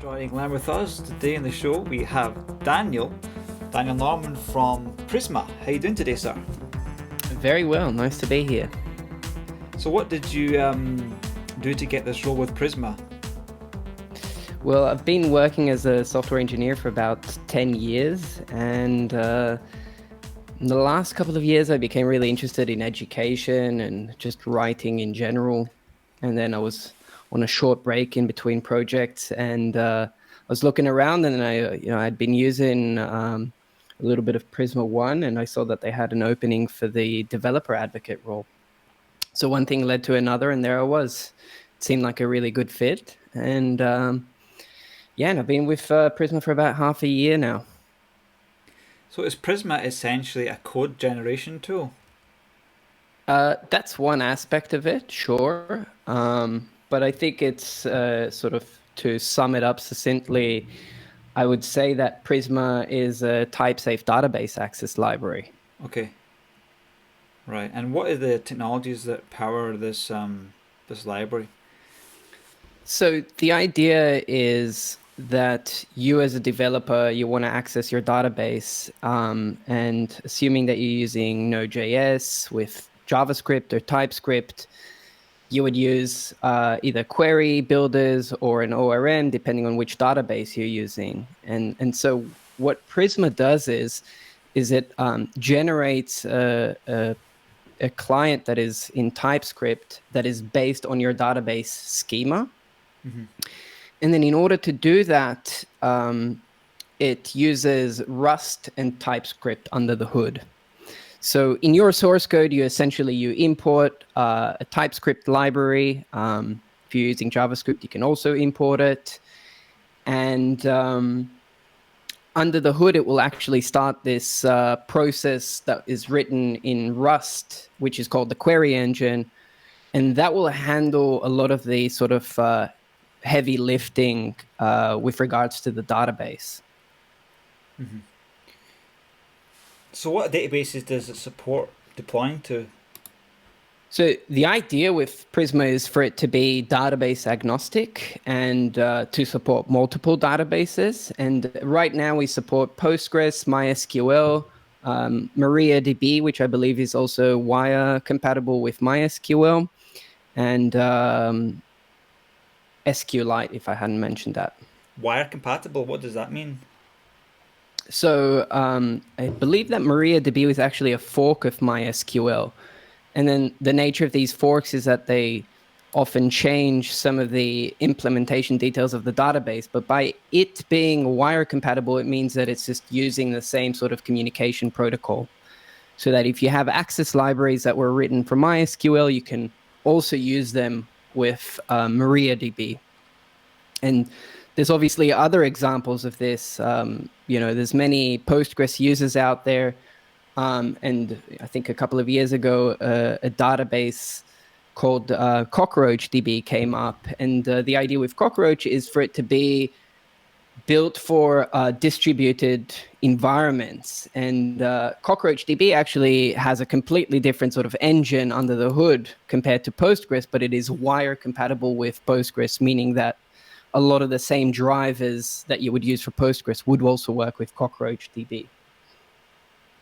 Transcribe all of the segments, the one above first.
Joining line with us today in the show, we have Daniel Norman from Prisma. How you doing today, sir? Very well, nice to be here. So what did you do to get this role with Prisma? Well, I've been working as a software engineer for about 10 years, and in the last couple of years I became really interested in education and just writing in general. And then I was on a short break in between projects, and I was looking around, and I'd been using a little bit of Prisma 1, and I saw that they had an opening for the developer advocate role. So one thing led to another, and there I was. It seemed like a really good fit, and and I've been with Prisma for about half a year now. So is Prisma essentially a code generation tool? That's one aspect of it, sure. But I think it's sort of, to sum it up succinctly, I would say that Prisma is a type-safe database access library. Okay. Right. And what are the technologies that power this library? So the idea is that you as a developer, you want to access your database, and assuming that you're using Node.js with JavaScript or TypeScript, you would use either query builders or an ORM, depending on which database you're using. And so what Prisma does is it generates a client that is in TypeScript that is based on your database schema. Mm-hmm. And then in order to do that, it uses Rust and TypeScript under the hood. So in your source code, you import a TypeScript library. If you're using JavaScript, you can also import it. And under the hood, it will actually start this process that is written in Rust, which is called the query engine. And that will handle a lot of the sort of heavy lifting with regards to the database. Mm-hmm. So what databases does it support deploying to? So the idea with Prisma is for it to be database agnostic and to support multiple databases. And right now we support Postgres, MySQL, MariaDB, which I believe is also wire compatible with MySQL, and SQLite, if I hadn't mentioned that. Wire compatible, what does that mean? So I believe that MariaDB was actually a fork of MySQL. And then the nature of these forks is that they often change some of the implementation details of the database. But by it being wire compatible, it means that it's just using the same sort of communication protocol. So that if you have access libraries that were written for MySQL, you can also use them with MariaDB. And there's obviously other examples of this. There's many Postgres users out there. And I think a couple of years ago, a database called CockroachDB came up. And the idea with Cockroach is for it to be built for distributed environments. And CockroachDB actually has a completely different sort of engine under the hood compared to Postgres, but it is wire compatible with Postgres, meaning that a lot of the same drivers that you would use for Postgres would also work with CockroachDB.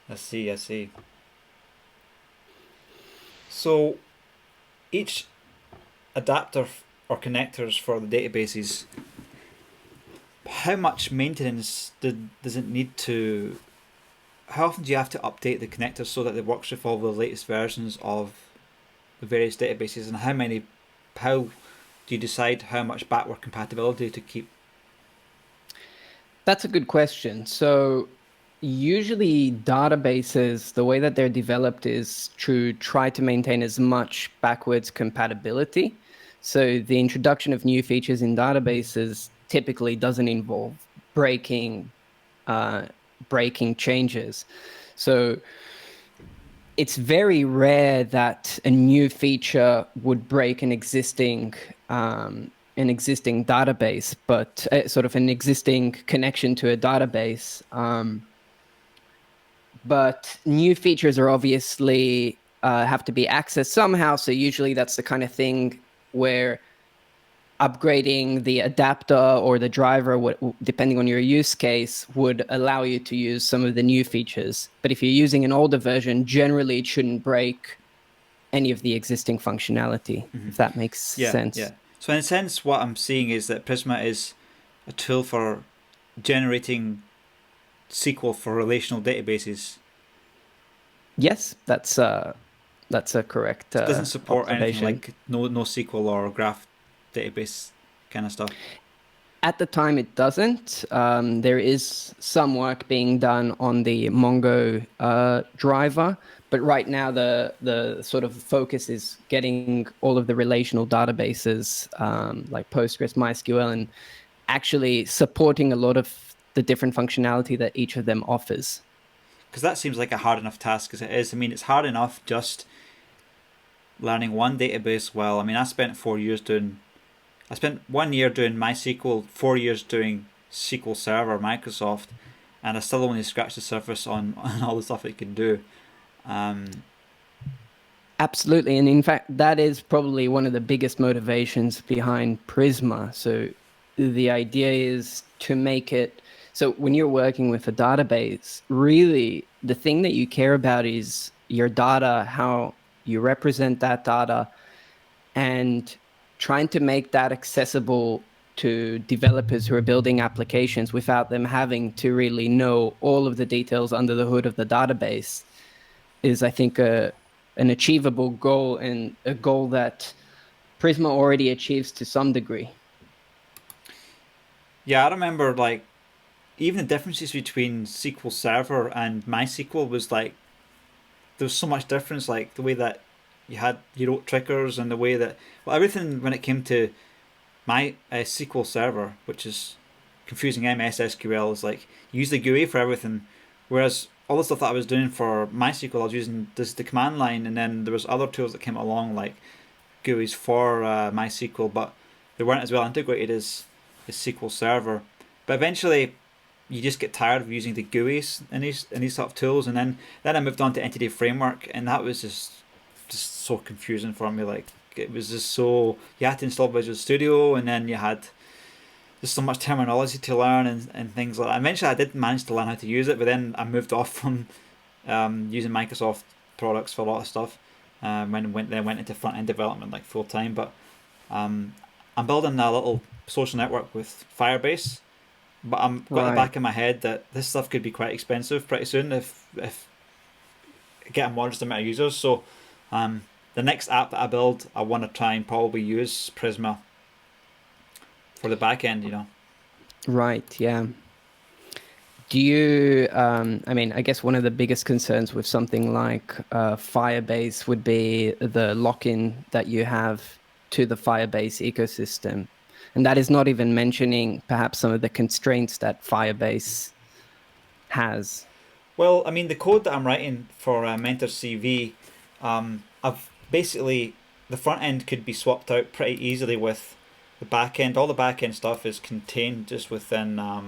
I see. So each adapter or connectors for the databases, how much maintenance does it need to? How often do you have to update the connectors so that it works with all the latest versions of the various databases, and how do you decide how much backward compatibility to keep? That's a good question. So usually databases, the way that they're developed is to try to maintain as much backwards compatibility. So the introduction of new features in databases typically doesn't involve breaking changes. So it's very rare that a new feature would break an existing database, but sort of an existing connection to a database. But new features are obviously have to be accessed somehow. So usually that's the kind of thing where upgrading the adapter or the driver, depending on your use case, would allow you to use some of the new features. But if you're using an older version, generally it shouldn't break any of the existing functionality, if that makes sense. Yeah. So in a sense, what I'm seeing is that Prisma is a tool for generating SQL for relational databases. Yes, that's a correct It doesn't support anything observation. like NoSQL or graph database kind of stuff. At the time, it doesn't. There is some work being done on the Mongo driver, but right now the sort of focus is getting all of the relational databases like Postgres, MySQL, and actually supporting a lot of the different functionality that each of them offers. Because that seems like a hard enough task as it is. I mean, it's hard enough just learning one database well. I mean, I spent 1 year doing MySQL, 4 years doing SQL Server, Microsoft, and I still only scratched the surface on all the stuff it can do. Absolutely. And in fact, that is probably one of the biggest motivations behind Prisma. So the idea is to make it so when you're working with a database, really the thing that you care about is your data, how you represent that data, and trying to make that accessible to developers who are building applications without them having to really know all of the details under the hood of the database is, I think, an achievable goal, and a goal that Prisma already achieves to some degree. Yeah, I remember like even the differences between SQL Server and MySQL was like there was so much difference, like the way that you wrote triggers and the way that everything when it came to my SQL Server, which is confusing MS SQL, is like you use the GUI for everything, whereas all the stuff that I was doing for MySQL, I was using the command line, and then there was other tools that came along like GUIs for MySQL, but they weren't as well integrated as SQL Server. But eventually, you just get tired of using the GUIs in these sort of tools, and then I moved on to Entity Framework, and that was just so confusing for me. Like it was just so you had to install Visual Studio, and then you had just so much terminology to learn and things like that. Eventually, I did manage to learn how to use it, but then I moved off from using Microsoft products for a lot of stuff. Went into front end development like full time, but I'm building a little social network with Firebase. But I'm got the Right. back of my head that this stuff could be quite expensive pretty soon if I get a modest amount of users. So the next app that I build, I want to try and probably use Prisma for the back end. Right. Yeah. Do you, I mean, I guess one of the biggest concerns with something like Firebase would be the lock-in that you have to the Firebase ecosystem. And that is not even mentioning perhaps some of the constraints that Firebase has. Well, I mean, the code that I'm writing for Mentor CV, I've basically the front end could be swapped out pretty easily with the back end. All the back end stuff is contained just within. I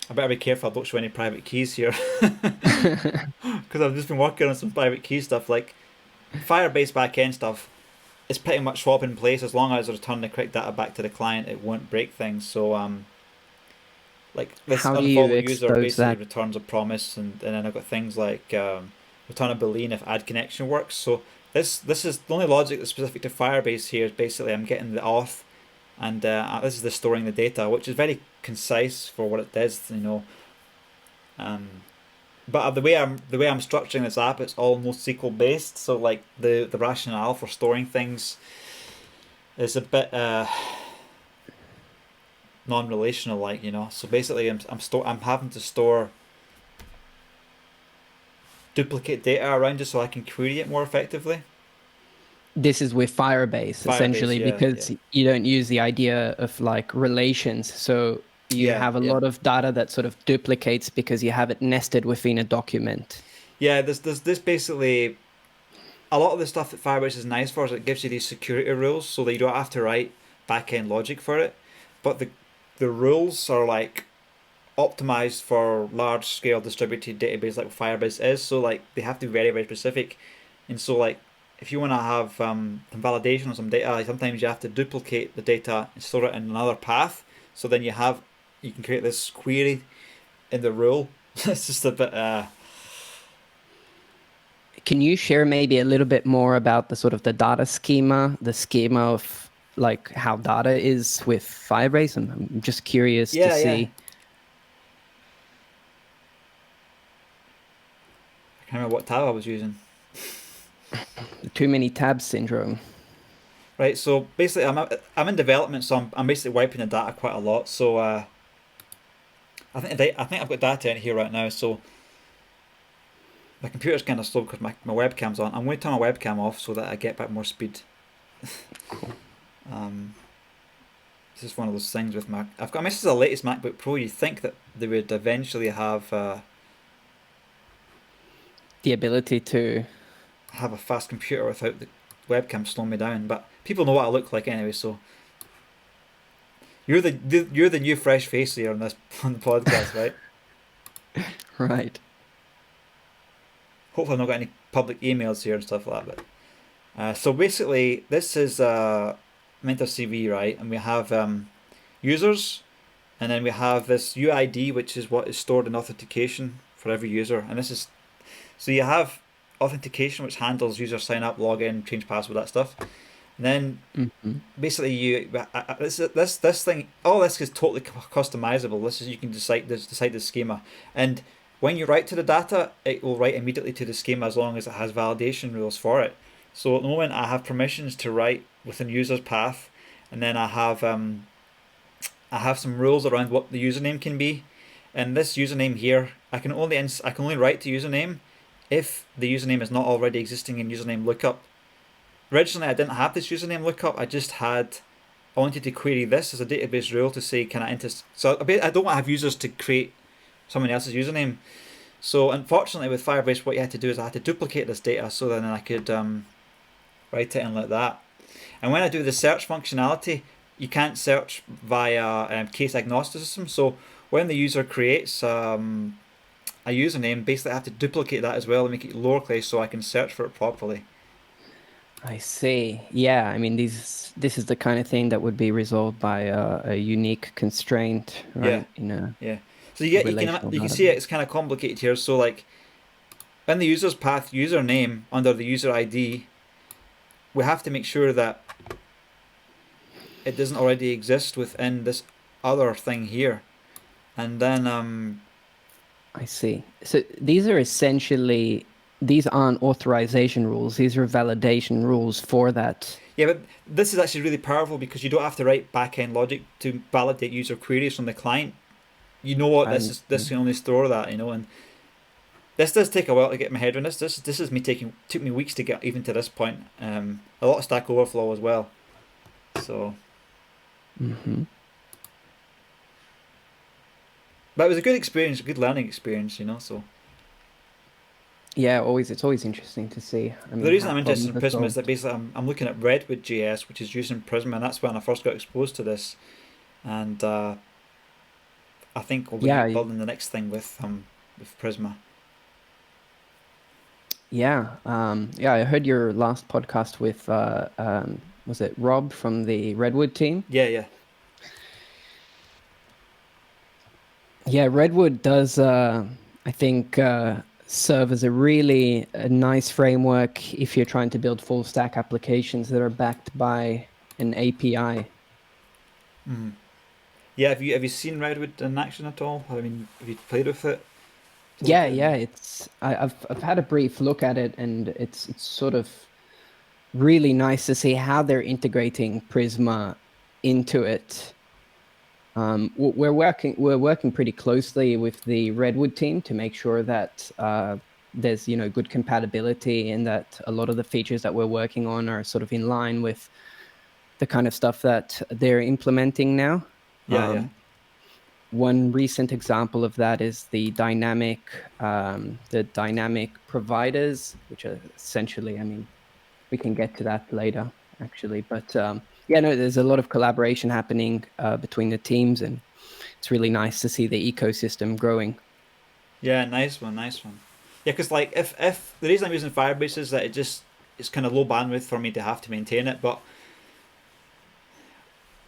better be careful I don't show any private keys here because I've just been working on some private key stuff like Firebase backend stuff. It's pretty much swap in place as long as I return the correct data back to the client. It won't break things. So like this How do you unfollow user expose basically that? returns a promise, and then I've got things like return a boolean if add connection works. So this is the only logic that's specific to Firebase here. Is basically I'm getting the auth, and this is the storing the data, which is very concise for what it does. Um, but the way I'm structuring this app, it's all NoSQL based. So like the rationale for storing things is a bit non-relational, like. So basically, I'm having to store duplicate data around it so I can query it more effectively. This is with Firebase Firebase, essentially yeah, yeah, because you don't use the idea of like relations. So you yeah, have a yeah, lot of data that sort of duplicates because you have it nested within a document. yeah. There's this basically a lot of the stuff that Firebase is nice for is it gives you these security rules so that you don't have to write back end logic for it, but the rules are like optimized for large scale distributed database like Firebase is. So like they have to be very very specific, and so like if you want to have some validation on some data, sometimes you have to duplicate the data and store it in another path. So then you can create this query in the rule. It's just a bit. Can you share maybe a little bit more about the sort of the data schema, the schema of like how data is with Firebase? I'm just curious to Yeah, yeah. see. I can't remember what tab I was using. Too many tabs syndrome. Right. So basically, I'm in development, so I'm basically wiping the data quite a lot. So I think I've got data in here right now. So my computer's kind of slow because my webcam's on. I'm going to turn my webcam off so that I get back more speed. Cool. This is one of those things with Mac. I've got. I mean, this is the latest MacBook Pro. You'd think that they would eventually have The ability to. a fast computer without the webcam slowing me down. But people know what I look like anyway, so you're the new fresh face here on the podcast, right? Right. Hopefully, I've not got any public emails here and stuff like that. But so basically, this is Mentor CV, right? And we have users, and then we have this UID, which is what is stored in authentication for every user. And this is so you have authentication, which handles user sign up, login, change password, that stuff. And then basically this thing, all this is totally customizable. This is you can decide the schema, and when you write to the data, it will write immediately to the schema as long as it has validation rules for it. So at the moment, I have permissions to write within user's path, and then I have some rules around what the username can be. And this username here, I can only write to username if the username is not already existing in username lookup. Originally, I didn't have this username lookup. I wanted to query this as a database rule to say, can I enter? So I don't want to have users to create someone else's username. So unfortunately, with Firebase, what you had to do is I had to duplicate this data so then I could write it in like that. And when I do the search functionality, you can't search via case agnosticism. So when the user creates a username, basically I have to duplicate that as well and make it lowercase so I can search for it properly. I see. Yeah, I mean, this is the kind of thing that would be resolved by a unique constraint, right? Yeah. So you can see it's kind of complicated here. So like in the user's path username under the user ID, we have to make sure that it doesn't already exist within this other thing here, and then I see. So these aren't authorization rules. These are validation rules for that. Yeah, but this is actually really powerful because you don't have to write back-end logic to validate user queries from the client. You know what? This can only store that, and this does take a while to get my head around this. This is took me weeks to get even to this point. A lot of Stack Overflow as well. So. But it was a good experience, a good learning experience, So. Yeah, it's always interesting to see. I mean, the reason I'm interested in Prisma is that basically I'm looking at Redwood JS, which is using Prisma, and that's when I first got exposed to this. And I think we'll be building the next thing with Prisma. Yeah, I heard your last podcast with was it Rob from the Redwood team? Yeah. Yeah, Redwood does, I think, serve as a nice framework if you're trying to build full stack applications that are backed by an API. Yeah, have you seen Redwood in action at all? I mean, have you played with it? Yeah. I've had a brief look at it, and it's sort of really nice to see how they're integrating Prisma into it. We're working pretty closely with the Redwood team to make sure that there's good compatibility, and that a lot of the features that we're working on are sort of in line with the kind of stuff that they're implementing now. Yeah. One recent example of that is the dynamic providers, which are essentially, I mean, we can get to that later actually, but there's a lot of collaboration happening between the teams, and it's really nice to see the ecosystem growing. Yeah, nice one. Yeah, because like if the reason I'm using Firebase is that it's it's kind of low bandwidth for me to have to maintain it. But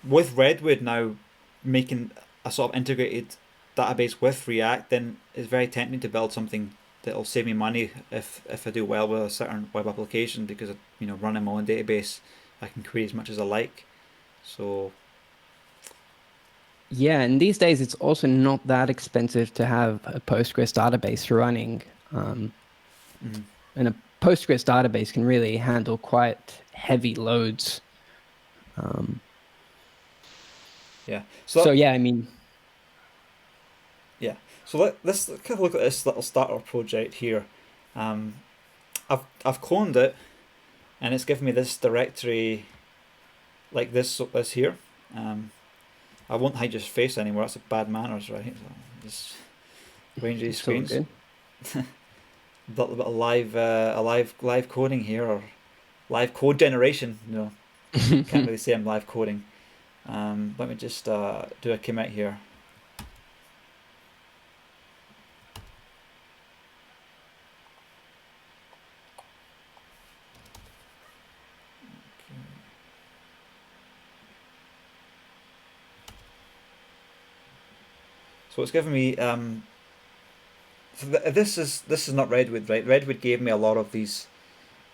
with Redwood now making a sort of integrated database with React, then it's very tempting to build something that'll save me money if I do well with a certain web application, because running my own database, I can query as much as I like. So Yeah, and these days it's also not that expensive to have a Postgres database running. And a Postgres database can really handle quite heavy loads. yeah. So yeah, I mean, yeah. So let's kind of look at this little starter project here. I've cloned it, and it's given me this directory like this here. I won't hide your face anymore. That's a bad manners, right? So just range these screens. Good. A little bit of live coding here, or live code generation. Can't really say I'm live coding. Let me just do a commit here. So it's given me. So this is not Redwood, right? Redwood gave me a lot of these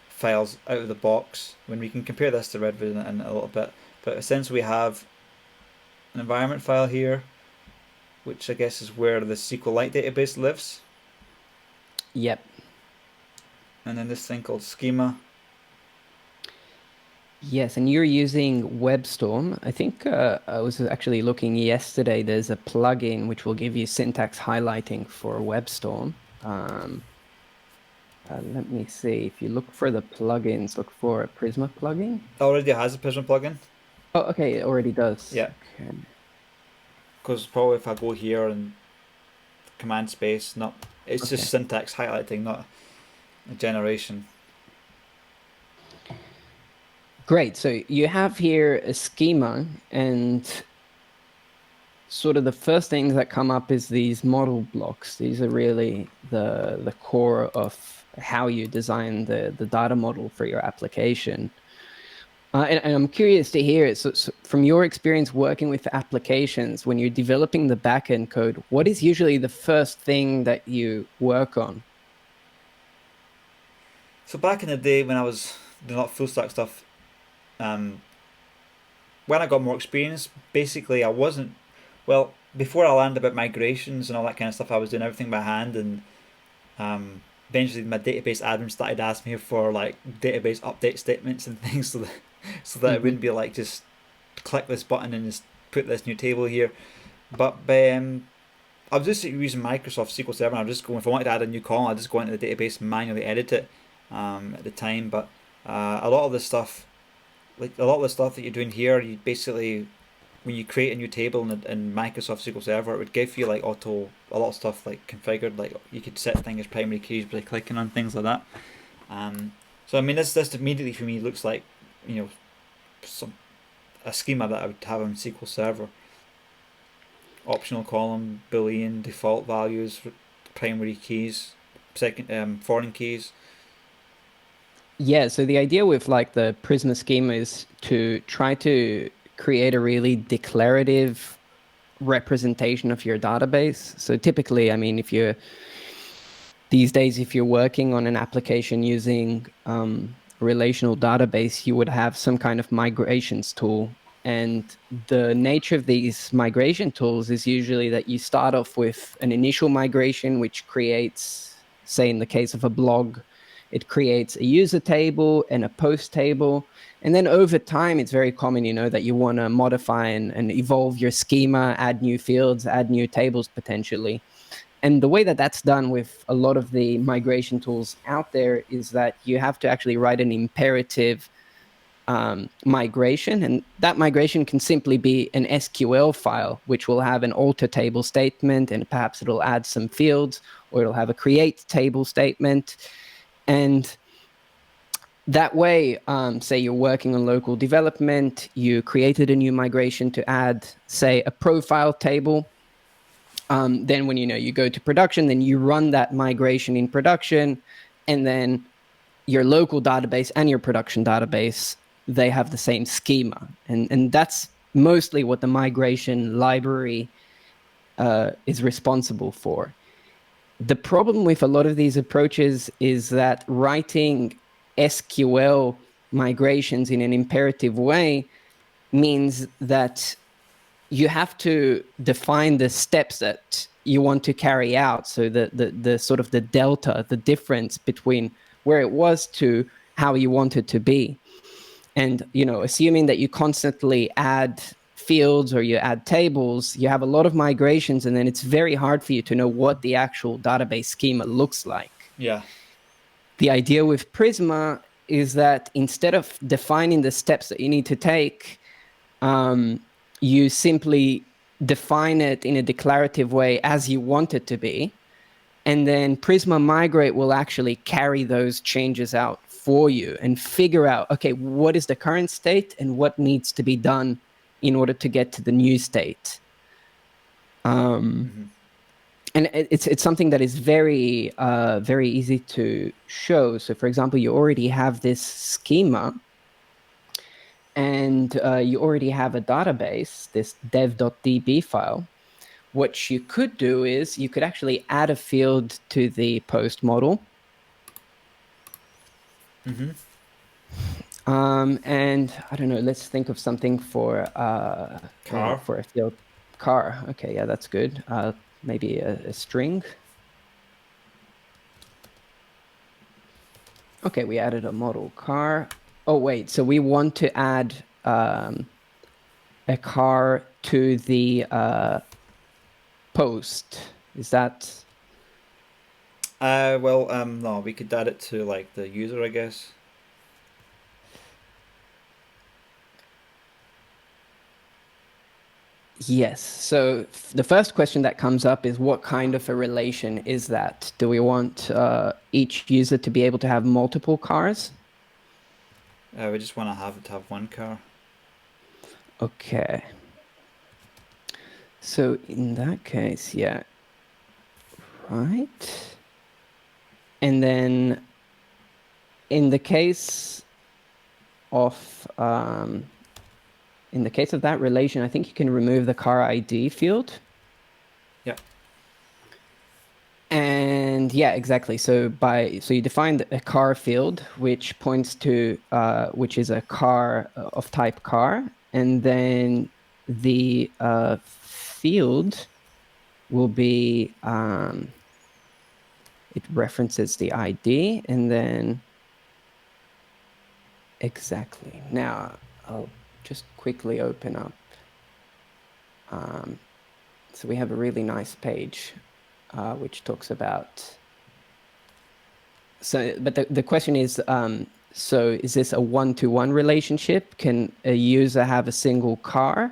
files out of the box. When we can compare this to Redwood in a little bit, but essentially we have an environment file here, which I guess is where the SQLite database lives. Yep. And then this thing called schema. Yes, and you're using WebStorm. I think I was actually looking yesterday. There's a plugin which will give you syntax highlighting for WebStorm. Let me see. If you look for the plugins, look for a Prisma plugin. It already has a Prisma plugin. Oh, okay, it already does. Yeah. Okay. Because probably if I go here and command space, it's just syntax highlighting, not a generation. Great. So you have here a schema, and sort of the first things that come up is these model blocks. These are really the core of how you design the data model for your application. And I'm curious to hear it. So from your experience working with applications, when you're developing the backend code, what is usually the first thing that you work on? So back in the day when I was doing a lot of full stack stuff, when I got more experience, basically I wasn't, well, before I learned about migrations and all that kind of stuff, I was doing everything by hand, and eventually my database admin started asking me for like database update statements and things, so that it wouldn't be like just click this button and just put this new table here. But I was just using Microsoft SQL Server, and I was just going, if I wanted to add a new column, I'd just go into the database and manually edit it at the time. But a lot of the stuff that you're doing here, you basically, when you create a new table in Microsoft SQL Server, it would give you like a lot of stuff like configured, like you could set things as primary keys by clicking on things like that. So I mean, this immediately for me looks like a schema that I would have on SQL Server. Optional column, Boolean, default values, primary keys, foreign keys. Yeah, so the idea with like the Prisma schema is to try to create a really declarative representation of your database. So typically, I mean, these days, if you're working on an application using relational database, you would have some kind of migrations tool. And the nature of these migration tools is usually that you start off with an initial migration, which creates, say in the case of a blog, it creates a user table and a post table. And then over time, it's very common, that you want to modify and evolve your schema, add new fields, add new tables potentially. And the way that that's done with a lot of the migration tools out there is that you have to actually write an imperative migration. And that migration can simply be an SQL file, which will have an alter table statement, and perhaps it'll add some fields, or it'll have a create table statement. And that way, say you're working on local development, you created a new migration to add, say, a profile table. Then when you go to production, then you run that migration in production, and then your local database and your production database, they have the same schema. And that's mostly what the migration library is responsible for. The problem with a lot of these approaches is that writing SQL migrations in an imperative way means that you have to define the steps that you want to carry out. So the sort of the delta, the difference between where it was to how you want it to be. And, assuming that you constantly add fields or you add tables, you have a lot of migrations, and then it's very hard for you to know what the actual database schema looks like. Yeah. The idea with Prisma is that instead of defining the steps that you need to take, you simply define it in a declarative way as you want it to be. And then Prisma Migrate will actually carry those changes out for you and figure out, okay, what is the current state and what needs to be done in order to get to the new state. And it's something that is very, very easy to show. So for example, you already have this schema, and you already have a database, this dev.db file. What you could do is you could actually add a field to the post model. And I don't know, let's think of something for Car. for a field. Car. Okay, yeah, that's good. Maybe a string. Okay, we added a model car. Oh, wait, so we want to add a car to the post. Is that... No, we could add it to like the user, I guess. Yes. So the first question that comes up is, what kind of a relation is that? Do we want each user to be able to have multiple cars? We just want to have it to have one car. Okay. So in that case, yeah. Right. And then in the case of that relation, I think you can remove the car ID field. Yeah. And yeah, exactly. So you defined a car field, which points to which is a car of type car, and then the field will be it references the ID, and then exactly. Now I'll just quickly open up. So we have a really nice page which talks about. So, but the question is, so is this a one-to-one relationship? Can a user have a single car,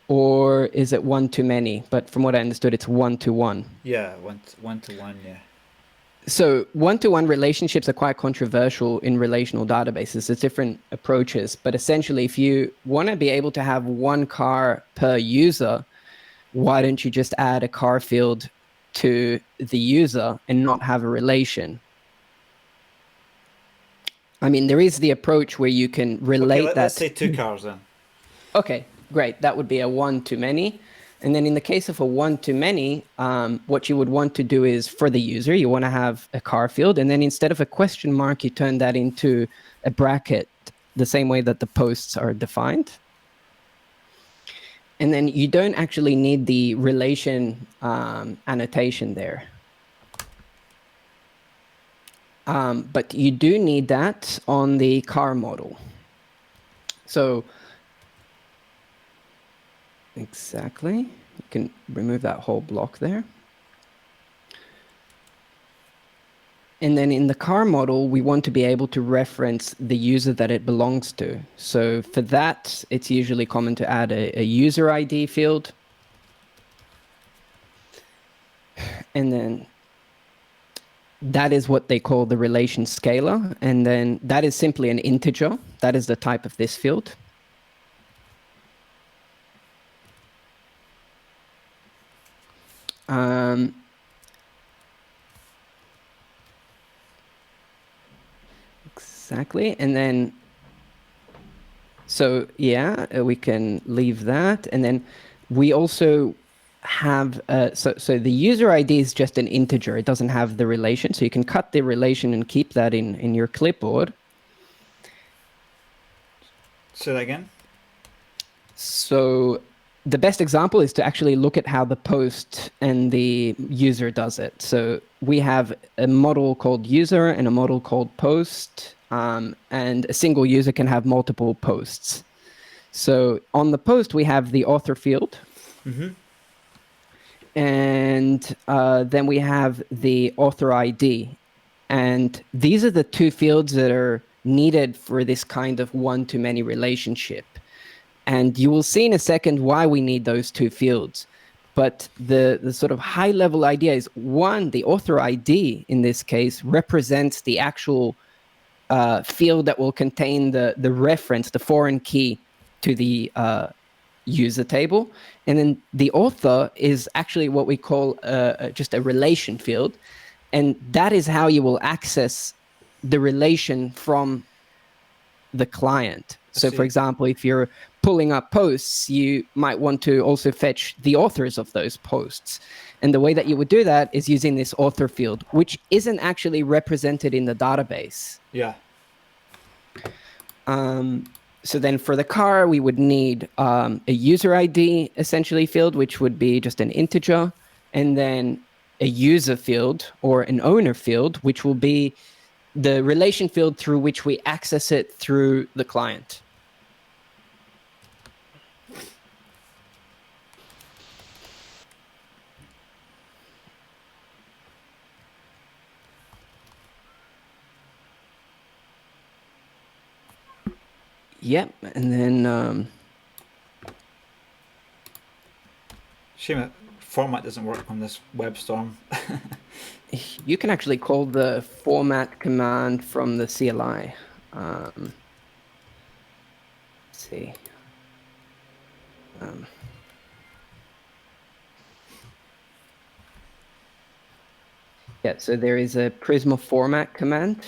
or is it one-to-many? But from what I understood, it's one-to-one. Yeah, one to one. Yeah. So one-to-one relationships are quite controversial in relational databases. There's different approaches, but essentially, if you want to be able to have one car per user, why don't you just add a car field to the user and not have a relation? I mean, there is the approach where you can relate that. Let's say 2 cars then. Okay, great. That would be a one-to-many. And then in the case of a one-to-many, what you would want to do is, for the user, you want to have a car field. And then instead of a question mark, you turn that into a bracket, the same way that the posts are defined. And then you don't actually need the relation annotation there. But you do need that on the car model. So exactly, you can remove that whole block there. And then in the car model, we want to be able to reference the user that it belongs to. So for that, it's usually common to add a user ID field. And then that is what they call the relation scalar. And then that is simply an integer. That is the type of this field. Exactly. And then, so yeah, we can leave that. And then we also have, so the user ID is just an integer. It doesn't have the relation. So you can cut the relation and keep that in your clipboard. Say that again. So the best example is to actually look at how the post and the user does it. So we have a model called user and a model called post, and a single user can have multiple posts. So on the post, we have the author field. Mm-hmm. And then we have the author ID. And these are the two fields that are needed for this kind of one-to-many relationship. And you will see in a second why we need those two fields. But the sort of high-level idea is, one, the author ID, in this case, represents the actual field that will contain the reference, the foreign key to the user table. And then the author is actually what we call just a relation field. And that is how you will access the relation from the client. So for example, if you're pulling up posts, you might want to also fetch the authors of those posts. And the way that you would do that is using this author field, which isn't actually represented in the database. Yeah. So then for the car, we would need a user ID essentially field, which would be just an integer, and then a user field or an owner field, which will be the relation field through which we access it through the client. Yep, and then Shame that format doesn't work on this WebStorm. you can actually call the format command from the CLI. Let's see. Yeah, so there is a Prisma format command,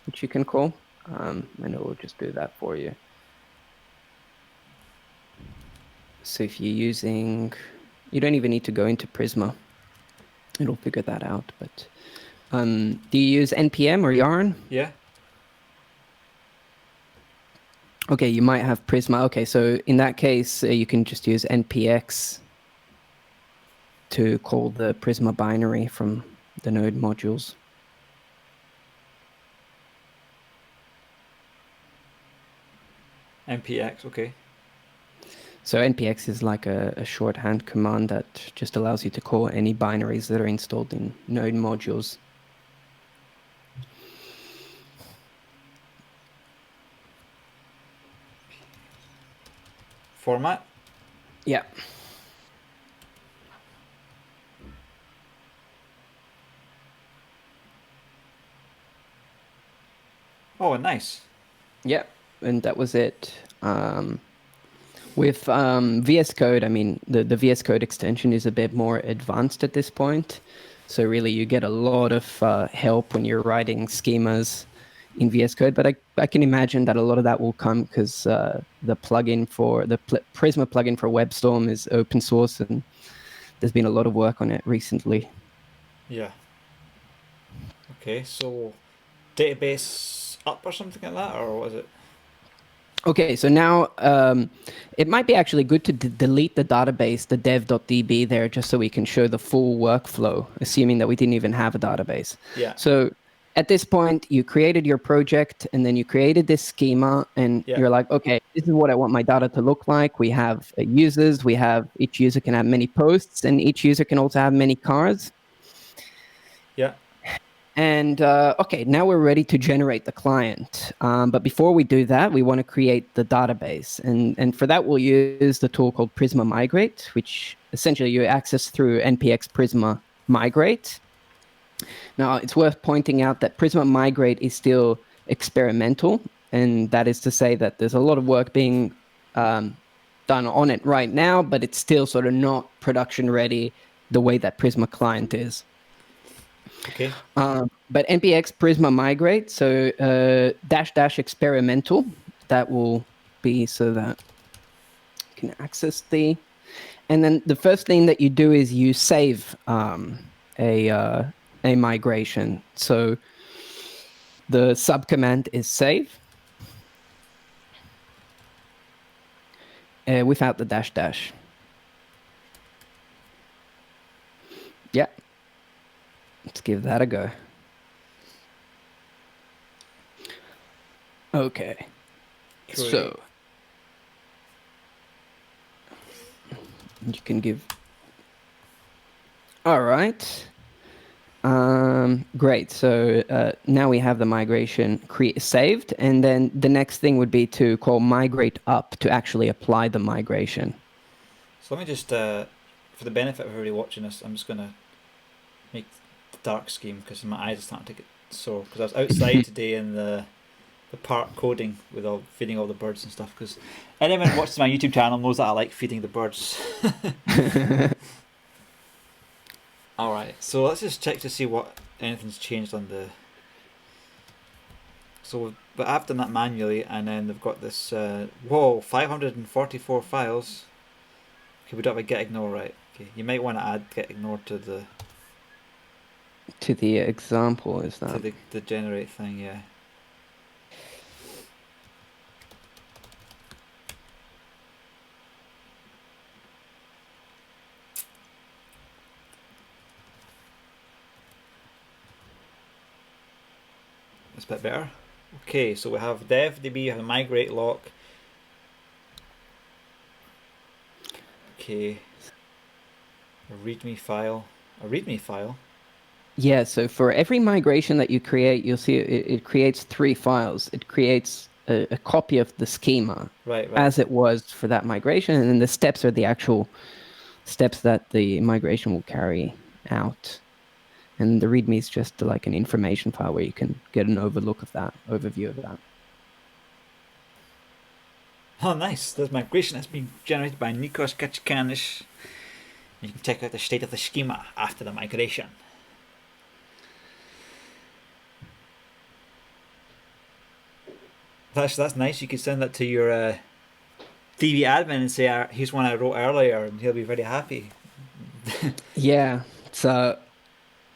which you can call, and it will just do that for you. So if you're using, you don't even need to go into Prisma. It'll figure that out. But do you use NPM or Yarn? Yeah. Okay, you might have Prisma. Okay, so in that case, you can just use npx to call the Prisma binary from the Node modules. npx, okay. So npx is like a shorthand command that just allows you to call any binaries that are installed in Node modules. Format? Yeah. Oh, nice. Yeah, and that was it. With VS Code, I mean, the VS Code extension is a bit more advanced at this point. So really, you get a lot of help when you're writing schemas in VS Code. But I can imagine that a lot of that will come because the plugin for the Prisma plugin for WebStorm is open source, and there's been a lot of work on it recently. Yeah. Okay, so database up or something like that, or what is it? Okay, so now it might be actually good to delete the database, the dev.db there, just so we can show the full workflow, assuming that we didn't even have a database. Yeah. So at this point, you created your project, and then you created this schema, and you're like, okay, this is what I want my data to look like. We have users, each user can have many posts, and each user can also have many cars. Yeah. And okay, now we're ready to generate the client. But before we do that, we want to create the database. And for that, we'll use the tool called Prisma Migrate, which essentially you access through npx Prisma Migrate. Now, it's worth pointing out that Prisma Migrate is still experimental. And that is to say that there's a lot of work being done on it right now, but it's still sort of not production ready the way that Prisma Client is. Okay. but npx Prisma Migrate, so -- experimental, that will be so that you can access the. And then the first thing that you do is you save a migration. So the subcommand is save without the -- Yeah, let's give that a go. Okay, Great. so you can give. All right. Great. So now we have the migration saved, and then the next thing would be to call migrate up to actually apply the migration. So let me just, for the benefit of everybody watching this, I'm just going to make the dark scheme because my eyes are starting to get sore. Because I was outside today in the park coding with feeding all the birds and stuff. Because anyone who watches my YouTube channel knows that I like feeding the birds. All right, so let's just check to see what anything's changed on the. So, but I've done that manually, and then they've got this. Whoa, 544 files. Okay, we don't have a get ignore, right? Okay, you might want to add get ignore to the example. Is that to the generate thing? Yeah. That's a bit better. Okay, so we have dev.db, we have a migrate lock. Okay. A readme file. A readme file? Yeah, so for every migration that you create, you'll see it creates 3 files. It creates a copy of the schema Right. as it was for that migration, and then the steps are the actual steps that the migration will carry out. And the README is just like an information file where you can get an overview of that. Oh, nice. This migration has been generated by Nikos Katsikanis. You can check out the state of the schema after the migration. That's nice. You could send that to your DB admin and say, here's one I wrote earlier, and he'll be very happy. Yeah. So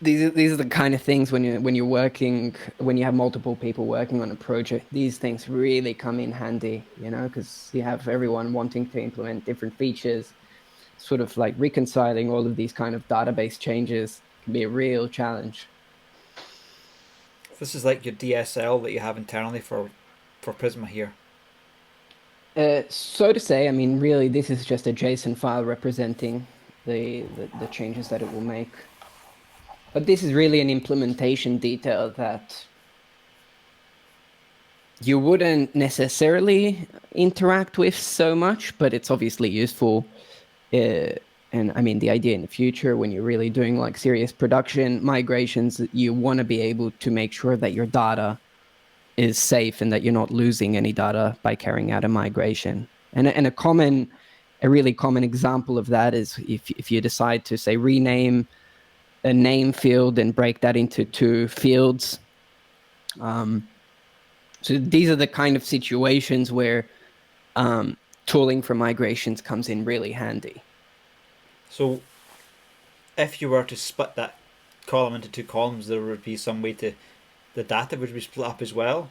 these are the kind of things when you have multiple people working on a project, these things really come in handy, because you have everyone wanting to implement different features. Sort of like reconciling all of these kind of database changes can be a real challenge. This is like your DSL that you have internally for Prisma here. So to say, I mean, really, this is just a JSON file representing the changes that it will make. But this is really an implementation detail that you wouldn't necessarily interact with so much, but it's obviously useful. And I mean, the idea in the future, when you're really doing like serious production migrations, you want to be able to make sure that your data is safe and that you're not losing any data by carrying out a migration. And a really common example of that is if you decide to, say, rename a name field and break that into 2 fields. So these are the kind of situations where tooling for migrations comes in really handy. So if you were to split that column into 2 columns, there would be some way the data would be split up as well?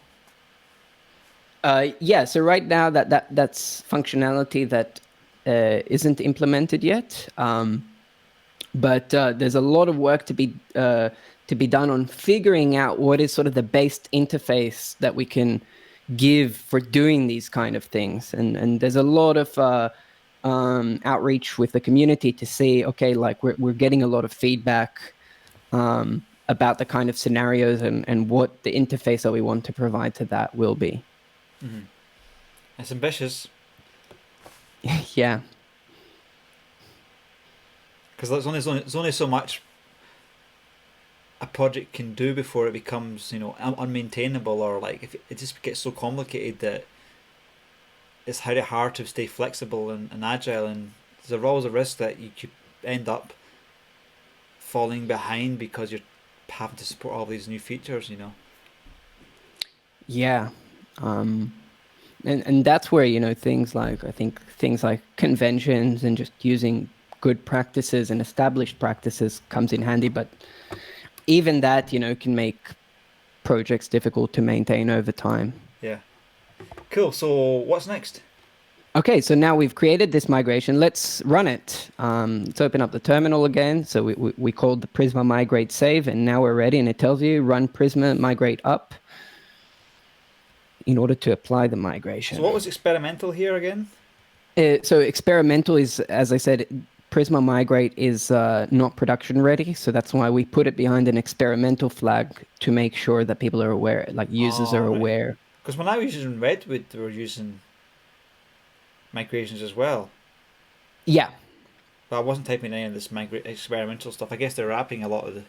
Yeah, so right now that's functionality that isn't implemented yet. But there's a lot of work to be done on figuring out what is sort of the base interface that we can give for doing these kind of things. And there's a lot of outreach with the community to see, okay, like we're getting a lot of feedback about the kind of scenarios and what the interface that we want to provide to that will be. Mm-hmm. It's ambitious. Yeah. Because there's only so much a project can do before it becomes, unmaintainable, or like if it just gets so complicated that it's very hard to stay flexible and agile, and there's always a risk that you could end up falling behind because you're having to support all these new features, you know. Yeah. And that's where, you know, things like, I think things like conventions and just using good practices and established practices comes in handy. But even that, you know, can make projects difficult to maintain over time. Yeah. Cool. So what's next? Okay, so now we've created this migration. Let's run it. Let's open up the terminal again. So we called the Prisma Migrate save, and now we're ready. And it tells you run Prisma Migrate up in order to apply the migration. So what was experimental here again? So experimental is, as I said, Prisma Migrate is not production ready. So that's why we put it behind an experimental flag to make sure that people are aware, like users are Right. aware. Because when I was using Redwood, they were using migrations as well. Yeah. But I wasn't typing any of this experimental stuff. I guess they're wrapping a lot of the.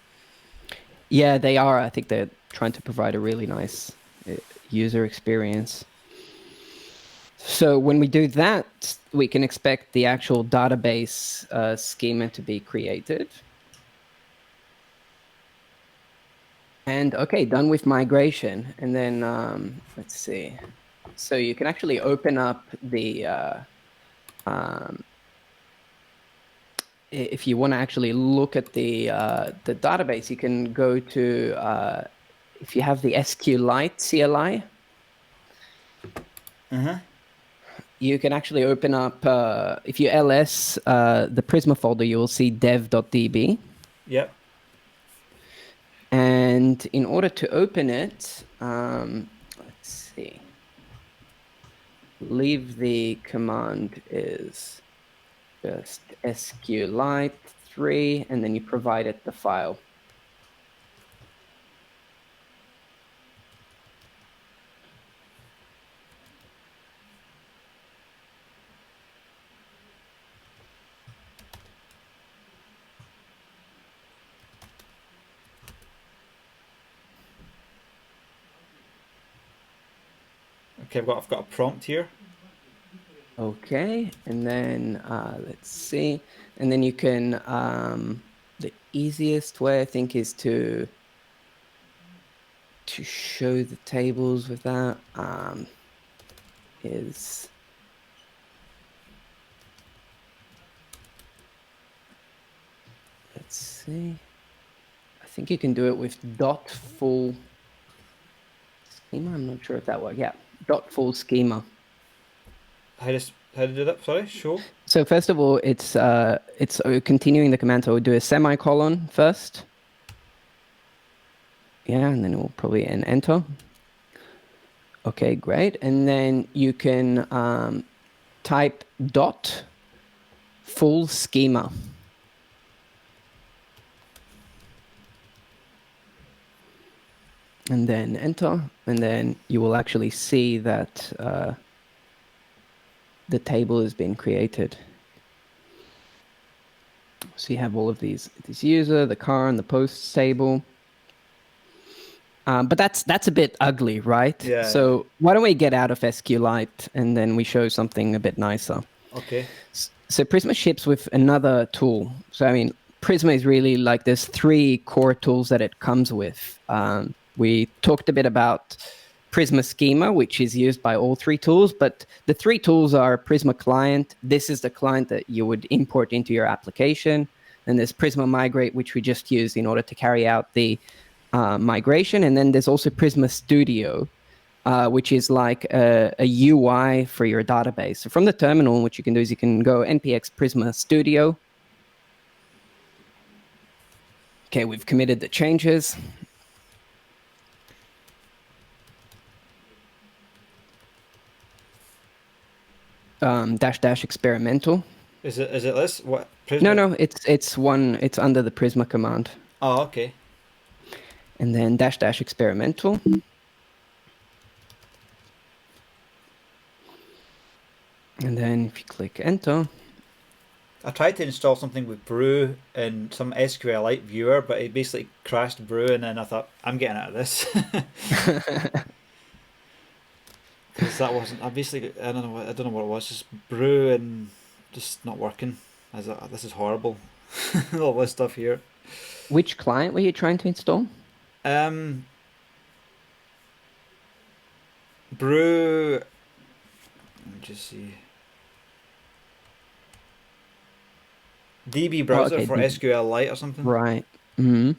Yeah, they are. I think they're trying to provide a really nice user experience. So when we do that, we can expect the actual database schema to be created. And okay, done with migration. And then let's see. So you can actually open up the, if you want to actually look at the database, you can go to, if you have the SQLite CLI, you can actually open up, if you ls the Prisma folder, you will see dev.db. Yep. And in order to open it, let's see, leave the command is just SQLite 3, and then you provide it the file. Okay, I've got a prompt here. Okay, and then let's see, and then you can, the easiest way I think is to show the tables with that, is let's see, I think you can do it with dot full schema. I'm not sure if that works. Yeah, dot full schema. How to do that? Sorry, show. So first of all, it's continuing the command. So we'll do a semicolon first. Yeah, and then we'll probably enter. Okay, great. And then you can type dot full schema. And then enter, and then you will actually see that the table has been created. So you have all of these, this user, the car, and the posts table. But that's a bit ugly, right? Yeah. So why don't we get out of SQLite and then we show something a bit nicer? Okay. So Prisma ships with another tool. So I mean, Prisma is really like there's 3 core tools that it comes with. We talked a bit about Prisma Schema, which is used by all 3 tools, but the 3 tools are Prisma Client. This is the client that you would import into your application. And there's Prisma Migrate, which we just used in order to carry out the migration. And then there's also Prisma Studio, which is like a UI for your database. So from the terminal, what you can do is you can go npx Prisma Studio. Okay, we've committed the changes. -- experimental. Is it this? What? Prisma? No, it's under the Prisma command. Oh, okay. And then -- experimental. And then if you click enter. I tried to install something with Brew and some SQLite viewer, but it basically crashed Brew, and then I thought, I'm getting out of this. Because that wasn't. I don't know what it was. Just Brew and just not working. This is horrible. All this stuff here. Which client were you trying to install? Um, Brew. Let me just see. DB Oh, browser okay. for SQLite or something. Right. Hmm.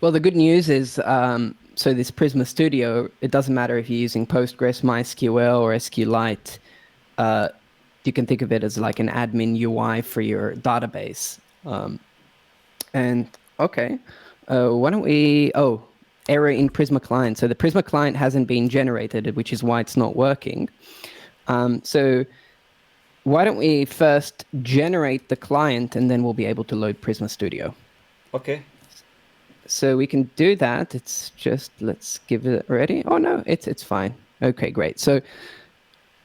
Well, the good news is, so this Prisma Studio, it doesn't matter if you're using Postgres, MySQL, or SQLite. Uh, you can think of it as like an admin UI for your database. And okay, why don't we? Oh, error in Prisma client. So the Prisma client hasn't been generated, which is why it's not working. So why don't we first generate the client, and then we'll be able to load Prisma Studio. Okay. So we can do that. It's just, let's give it ready. Oh no, it's fine. Okay, great. So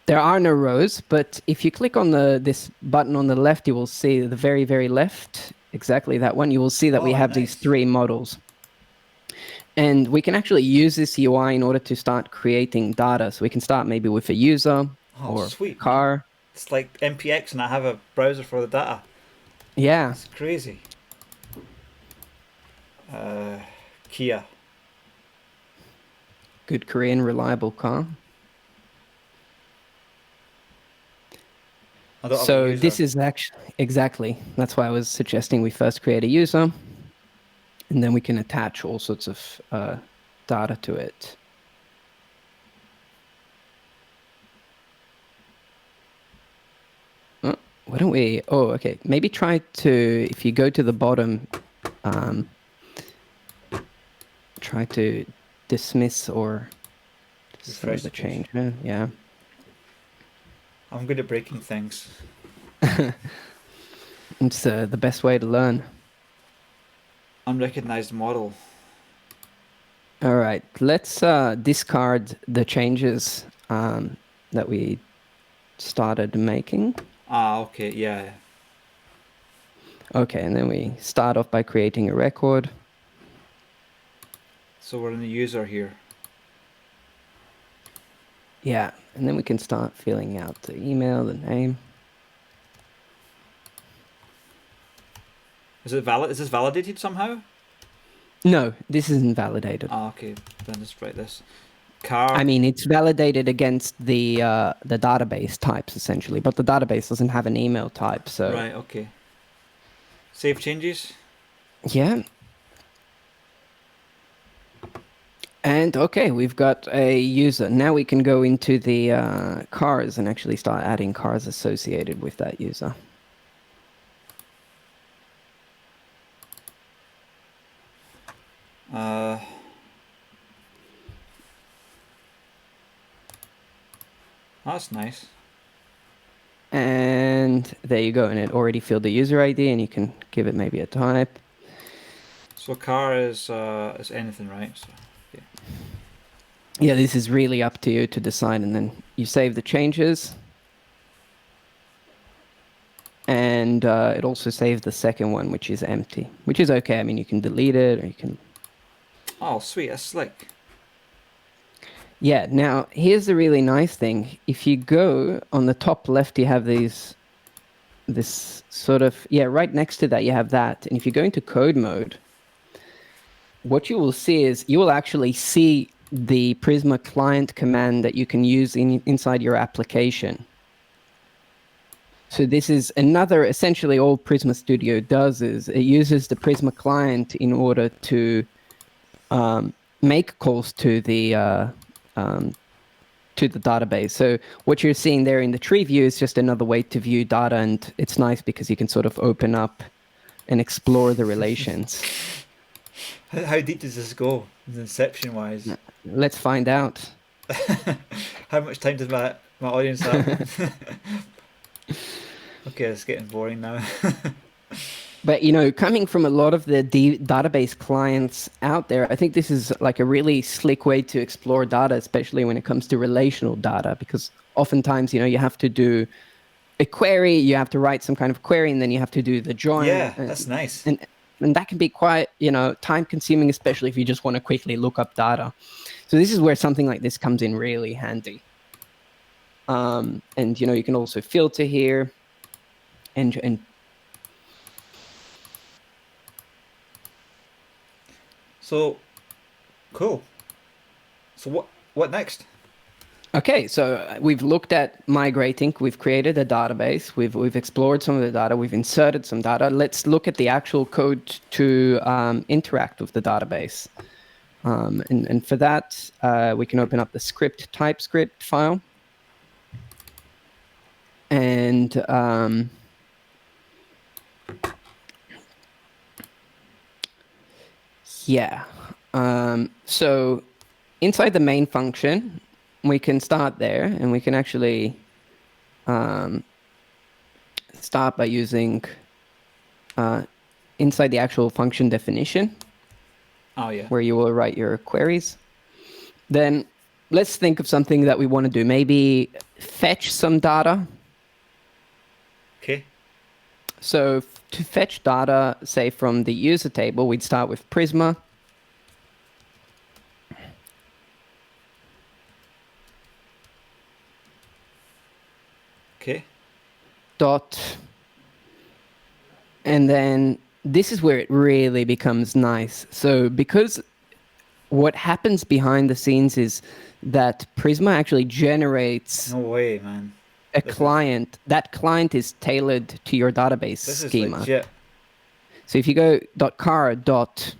there are no rows, but if you click on this button on the left, you will see the very, very left, exactly that one. You will see that we Oh, have these nice. 3 models. And we can actually use this UI in order to start creating data. So we can start maybe with a user Oh, or sweet. car. It's like MPX, and I have a browser for the data. Yeah, It's crazy. Uh, Kia. good Korean reliable car. I don't have a So user. this is actually, exactly, that's why I was suggesting we first create a user, and then we can attach all sorts of data to it. Why don't we? Oh, okay. Maybe try to, if you go to the bottom, try to dismiss or some Refresh of the the page. change. Yeah. I'm good at breaking things. It's the best way to learn. Unrecognized model. All right. Let's discard the changes that we started making. Ah, okay, yeah. Okay, and then we start off by creating a record. So we're in the user here. Yeah, and then we can start filling out the email, the name. Is it valid? Is this validated somehow? No, this isn't validated. Ah, okay. Then just write this. Car. I mean, it's validated against the database types essentially, but the database doesn't have an email type. So Right. Okay. Save changes. yeah. And okay, we've got a user. Now we can go into the cars and actually start adding cars associated with that user. That's nice. And there you go. And it already filled the user ID, and you can give it maybe a type. So car is anything, right? So yeah. Yeah, this is really up to you to decide. And then you save the changes. And it also saves the second one, which is empty, which is okay. I mean, you can delete it or you can... Oh, sweet. That's slick. Yeah, now here's the really nice thing. If you go on the top left, you have this sort of, yeah, right next to that, you have that. And if you go into code mode, what you will see is you will actually see the Prisma client command that you can use inside your application. So this is another, essentially all Prisma Studio does is it uses the Prisma client in order to make calls to the database. So what you're seeing there in the tree view is just another way to view data, and it's nice because you can sort of open up and explore the relations. How deep does this go, inception wise? Let's find out. How much time does my audience have? Okay, it's getting boring now. But, you know, coming from a lot of the database clients out there, I think this is like a really slick way to explore data, especially when it comes to relational data, because oftentimes, you know, you have to do a query, you have to write some kind of query, and then you have to do the join. Yeah, that's nice. And that can be quite, you know, time consuming, especially if you just want to quickly look up data. So this is where something like this comes in really handy. And, you know, you can also filter here and So cool. So what next? Okay, so we've looked at migrating. We've created a database. We've explored some of the data. We've inserted some data. Let's look at the actual code to interact with the database. And for that, we can open up the script TypeScript file. And yeah, so inside the main function, we can start there, and we can actually start by using inside the actual function definition. Oh yeah. Where you will write your queries. Then let's think of something that we want to do. Maybe fetch some data. Okay. So to fetch data, say from the user table, we'd start with Prisma. Okay. Dot. And then this is where it really becomes nice. So because what happens behind the scenes is that Prisma actually generates No way, man. a client. That client is tailored to your database This is schema. legit. So if you go .car dot,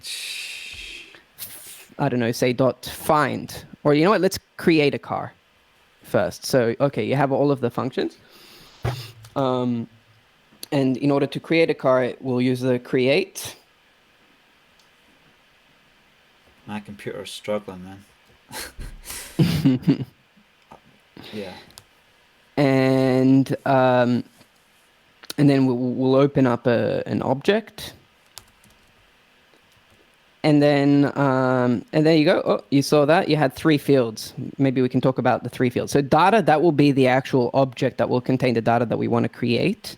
I don't know, say .find, or you know what, let's create a car first. So, okay, you have all of the functions. And in order to create a car, we'll use the create. My computer's struggling, man. Yeah. And then we'll open up an object. And then there you go. Oh, you saw that? You had 3 fields. Maybe we can talk about the 3 fields. So data, that will be the actual object that will contain the data that we want to create.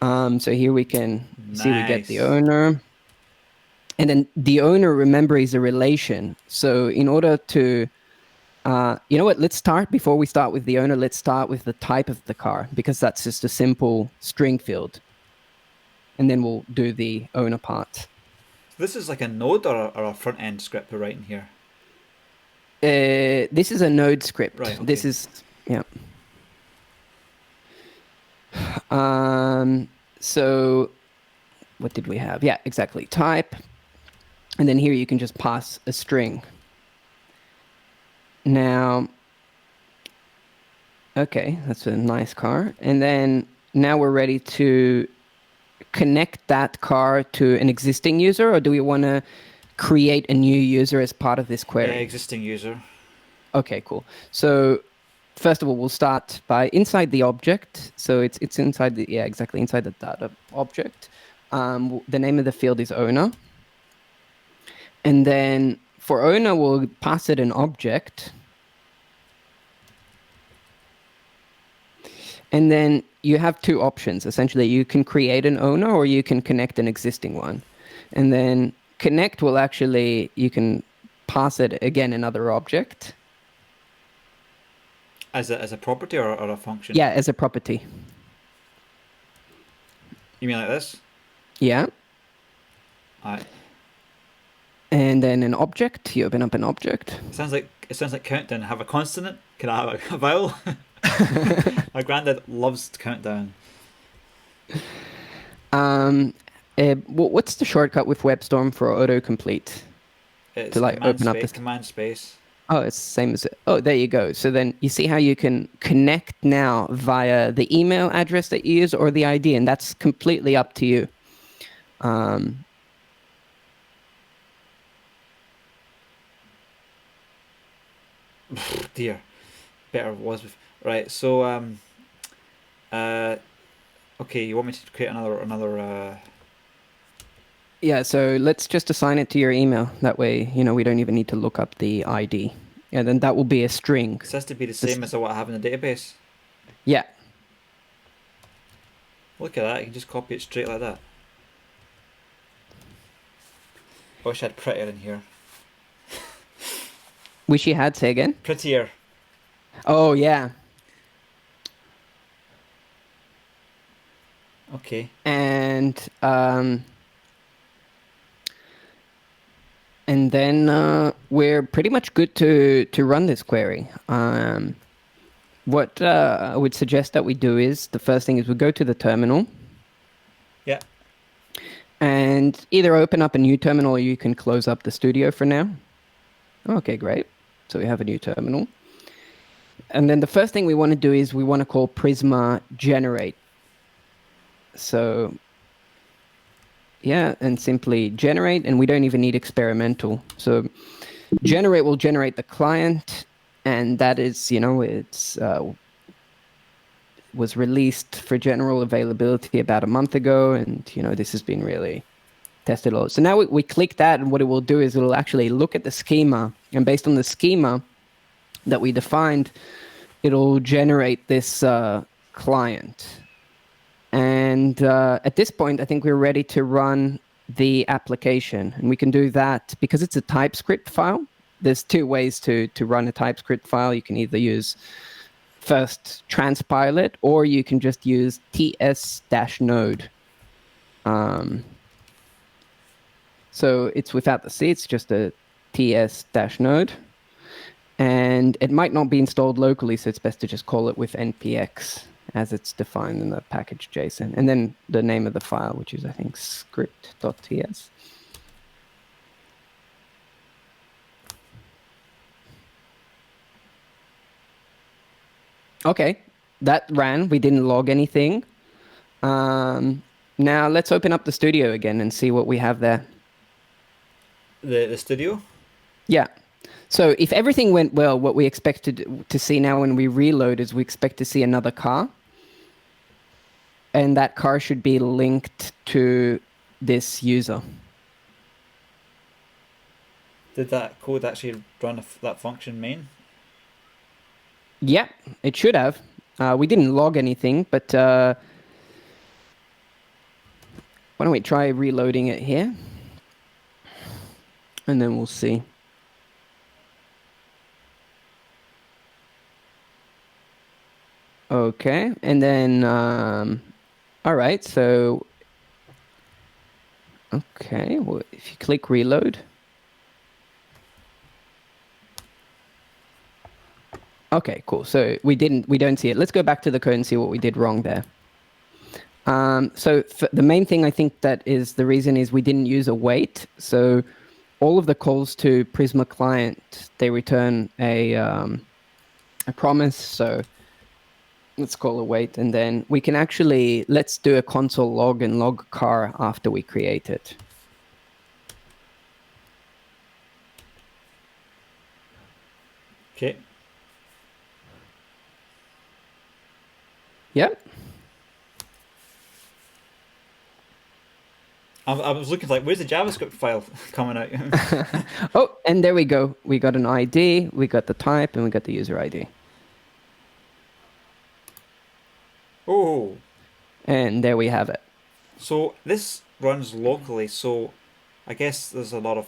So here we can see we get the owner. And then the owner, remember, is a relation. So in order to, you know what, let's start, before we start with the owner, let's start with the type of the car, because that's just a simple string field. And then we'll do the owner part. This is like a node or a front end script we're writing here. This is a node script. Right. Okay. This is, yeah. So what did we have? Yeah, exactly. Type. And then here you can just pass a string. Now, okay, that's a nice car. And then now we're ready to connect that car to an existing user, or do we want to create a new user as part of this query? Yeah, existing user. Okay, cool. So first of all, we'll start by inside the object. So it's inside the, yeah, exactly, inside the data object. The name of the field is owner. And then for owner, we'll pass it an object. And then you have 2 options. Essentially, you can create an owner or you can connect an existing one. And then connect will actually, you can pass it again another object. As a property or a function? Yeah, as a property. You mean like this? Yeah. Alright. And then an object, you open up an object. It sounds like countdown. Have a consonant? Can I have a vowel? My granddad loves to count down. What's the shortcut with WebStorm for autocomplete? It's To like open up this command space. Oh, it's the same as it. Oh, there you go. So then you see how you can connect now via the email address that you use or the ID, and that's completely up to you. Dear, better was with right. So okay, you want me to create another? Yeah. So let's just assign it to your email. That way, you know, we don't even need to look up the ID. And then that will be a string. It has to be the same as what I have in the database. Yeah. Look at that. You can just copy it straight like that. I wish I had Prettier in here. Wish you had, say again? Prettier. Oh, yeah. Okay. And And then we're pretty much good to run this query. What I would suggest that we do is, the first thing is we go to the terminal. Yeah. And either open up a new terminal or you can close up the studio for now. Okay, great. So we have a new terminal. And then the first thing we want to do is we want to call Prisma generate. So yeah, and simply generate, and we don't even need experimental. So generate will generate the client, and that is, it's was released for general availability about a month ago, and this has been really tested a lot. So now we click that, and what it will do is it'll actually look at the schema, and based on the schema that we defined, it'll generate this client. And at this point, I think we're ready to run the application. And we can do that because it's a TypeScript file. There's two ways to run a TypeScript file. You can either use first transpile it, or you can just use ts-node. So it's without the C, it's just a ts-node. And it might not be installed locally, so it's best to just call it with npx as it's defined in the package JSON. And then the name of the file, which is, I think, script.ts. Okay, that ran. We didn't log anything. Now let's open up the studio again and see what we have there. The studio? Yeah. So if everything went well, what we expect to see now when we reload is we expect to see another car. And that car should be linked to this user. Did that code actually run that function main? Yeah, it should have. We didn't log anything, but why don't we try reloading it here? And then we'll see. Okay, and then, all right, so, okay, well, if you click reload. Okay, cool. So we don't see it. Let's go back to the code and see what we did wrong there. So the main thing I think that is the reason is we didn't use a wait. So all of the calls to Prisma client, they return a promise. So let's call a wait, and then we can actually, let's do a console log and log car after we create it. Okay. Yep. I was looking like, where's the JavaScript file coming out? Oh, and there we go. We got an ID, we got the type, and we got the user ID. Oh. And there we have it. So this runs locally, so I guess there's a lot of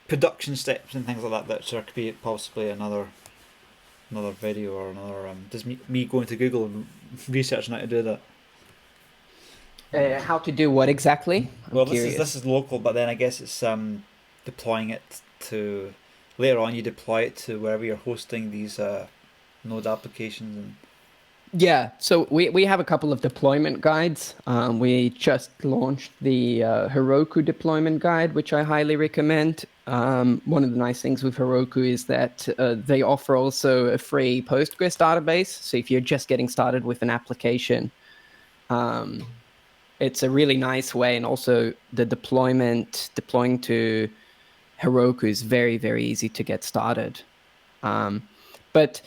production steps and things like that that there could be possibly another video or another just me going to Google and researching how to do that. How to do what exactly? Well, this is local, but then I guess it's deploying it to later on. You deploy it to wherever you're hosting these Node applications. And yeah, so we have a couple of deployment guides. We just launched the Heroku deployment guide, which I highly recommend. One of the nice things with Heroku is that they offer also a free Postgres database. So if you're just getting started with an application, it's a really nice way. And also the deploying to Heroku is very, very easy to get started. But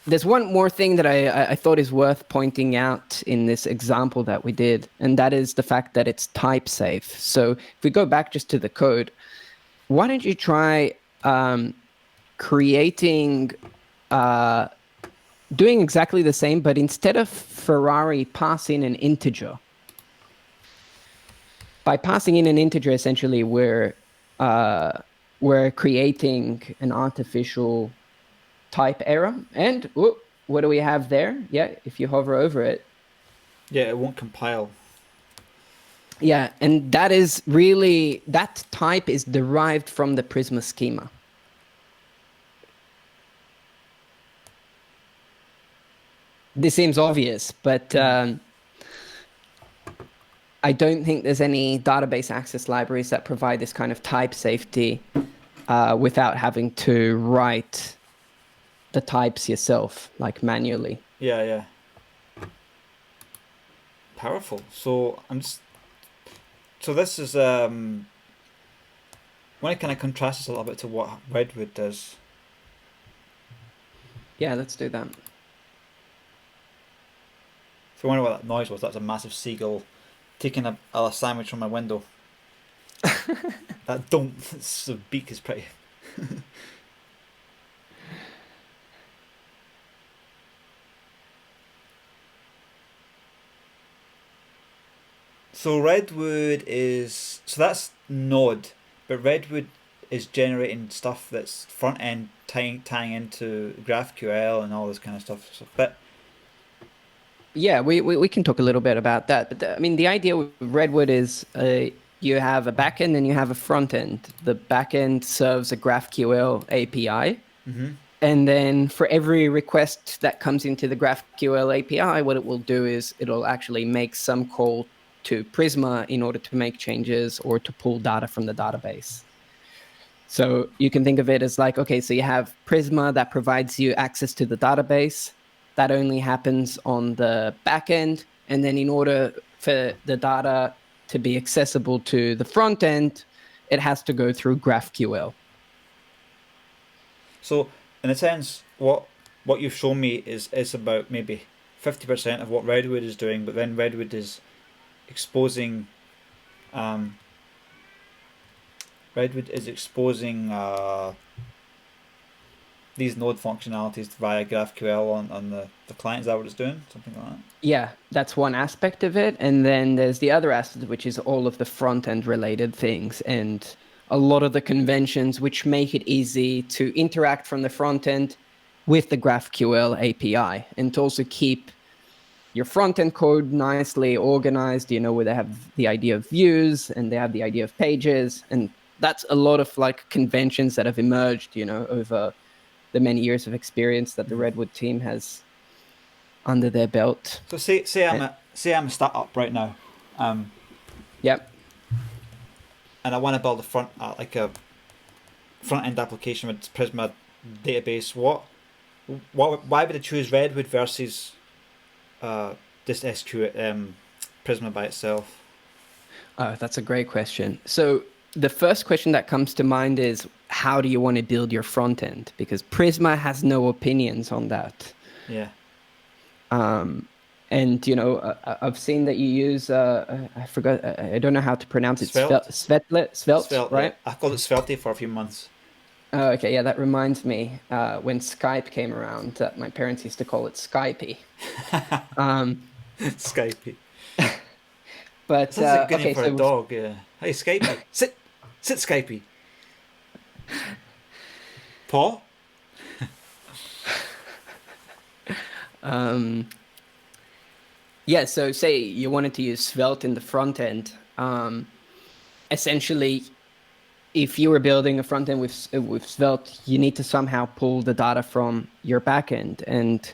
there's one more thing that I thought is worth pointing out in this example that we did, and that is the fact that it's type safe. So if we go back just to the code, why don't you try creating, doing exactly the same, but instead of Ferrari, pass in an integer. By passing in an integer, essentially, we're creating an artificial type error. And what do we have there? Yeah, if you hover over it. yeah, it won't compile. Yeah, and that is really, that type is derived from the Prisma schema. This seems obvious, but I don't think there's any database access libraries that provide this kind of type safety without having to write the types yourself, like manually. Yeah, yeah. Powerful. So I'm just so this is want to kind of contrast this a little bit to what Redwood does. Yeah, let's do that. If you wonder what that noise was, that's a massive seagull taking a sandwich from my window. That don't. The beak is pretty. So Redwood is that's Node, but Redwood is generating stuff that's front end tying into GraphQL and all this kind of stuff. So, but Yeah, we can talk a little bit about that. But I mean, the idea with Redwood is you have a backend and you have a front end. The backend serves a GraphQL API. And then for every request that comes into the GraphQL API, what it will do is it'll actually make some call to Prisma in order to make changes or to pull data from the database. So you can think of it as like, okay, so you have Prisma that provides you access to the database. That only happens on the backend. And then in order for the data to be accessible to the front end, it has to go through GraphQL. So in a sense, what you've shown me is about maybe 50% of what Redwood is doing, but then Redwood is exposing Redwood is exposing these node functionalities via GraphQL on the client. Is that what it's doing? Something like that? Yeah, that's one aspect of it. And then there's the other aspect, which is all of the front end related things and a lot of the conventions which make it easy to interact from the front end with the GraphQL API and to also keep your front end code nicely organized, where they have the idea of views and they have the idea of pages. And that's a lot of like conventions that have emerged, over the many years of experience that the Redwood team has under their belt. So say I'm a startup right now, Yep. and I want to build a front end application with Prisma database. Why would I choose Redwood versus this Prisma by itself? Oh, that's a great question. So the first question that comes to mind is, how do you want to build your front end? Because Prisma has no opinions on that. Yeah. And I've seen that you use I forgot, I don't know how to pronounce it. Svelte, Svelte, right? Yeah. I called it Svelte for a few months. Oh, okay, yeah, that reminds me. When Skype came around, my parents used to call it Skypey. Skypey. But That's a good okay, name for a dog. Yeah. Hey, Skypey, sit, Skypey. Paw. Yeah, so say you wanted to use Svelte in the front end. Essentially, if you were building a front end with Svelte, you need to somehow pull the data from your backend. And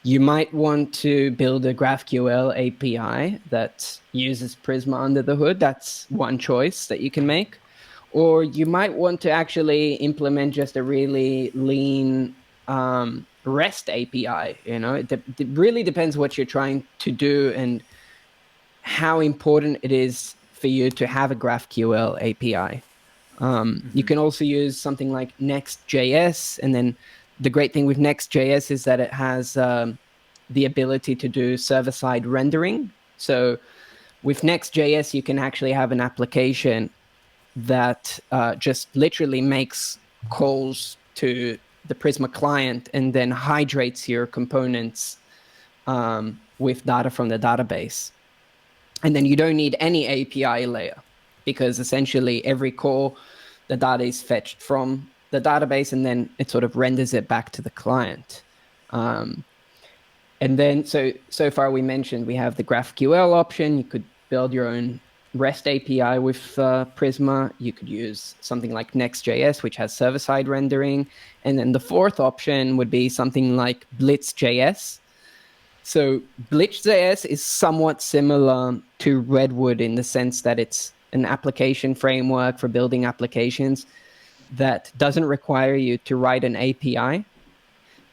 you might want to build a GraphQL API that uses Prisma under the hood. That's one choice that you can make. Or you might want to actually implement just a really lean REST API. It really depends what you're trying to do and how important it is for you to have a GraphQL API. You can also use something like Next.js, and then the great thing with Next.js is that it has the ability to do server-side rendering. So with Next.js, you can actually have an application that just literally makes calls to the Prisma client and then hydrates your components with data from the database. And then you don't need any API layer, because essentially every call, the data is fetched from the database and then it sort of renders it back to the client. And then so far we mentioned we have the GraphQL option. You could build your own REST API with Prisma. You could use something like Next.js, which has server-side rendering. And then the fourth option would be something like Blitzjs. So Blitzjs is somewhat similar to Redwood in the sense that it's an application framework for building applications that doesn't require you to write an API.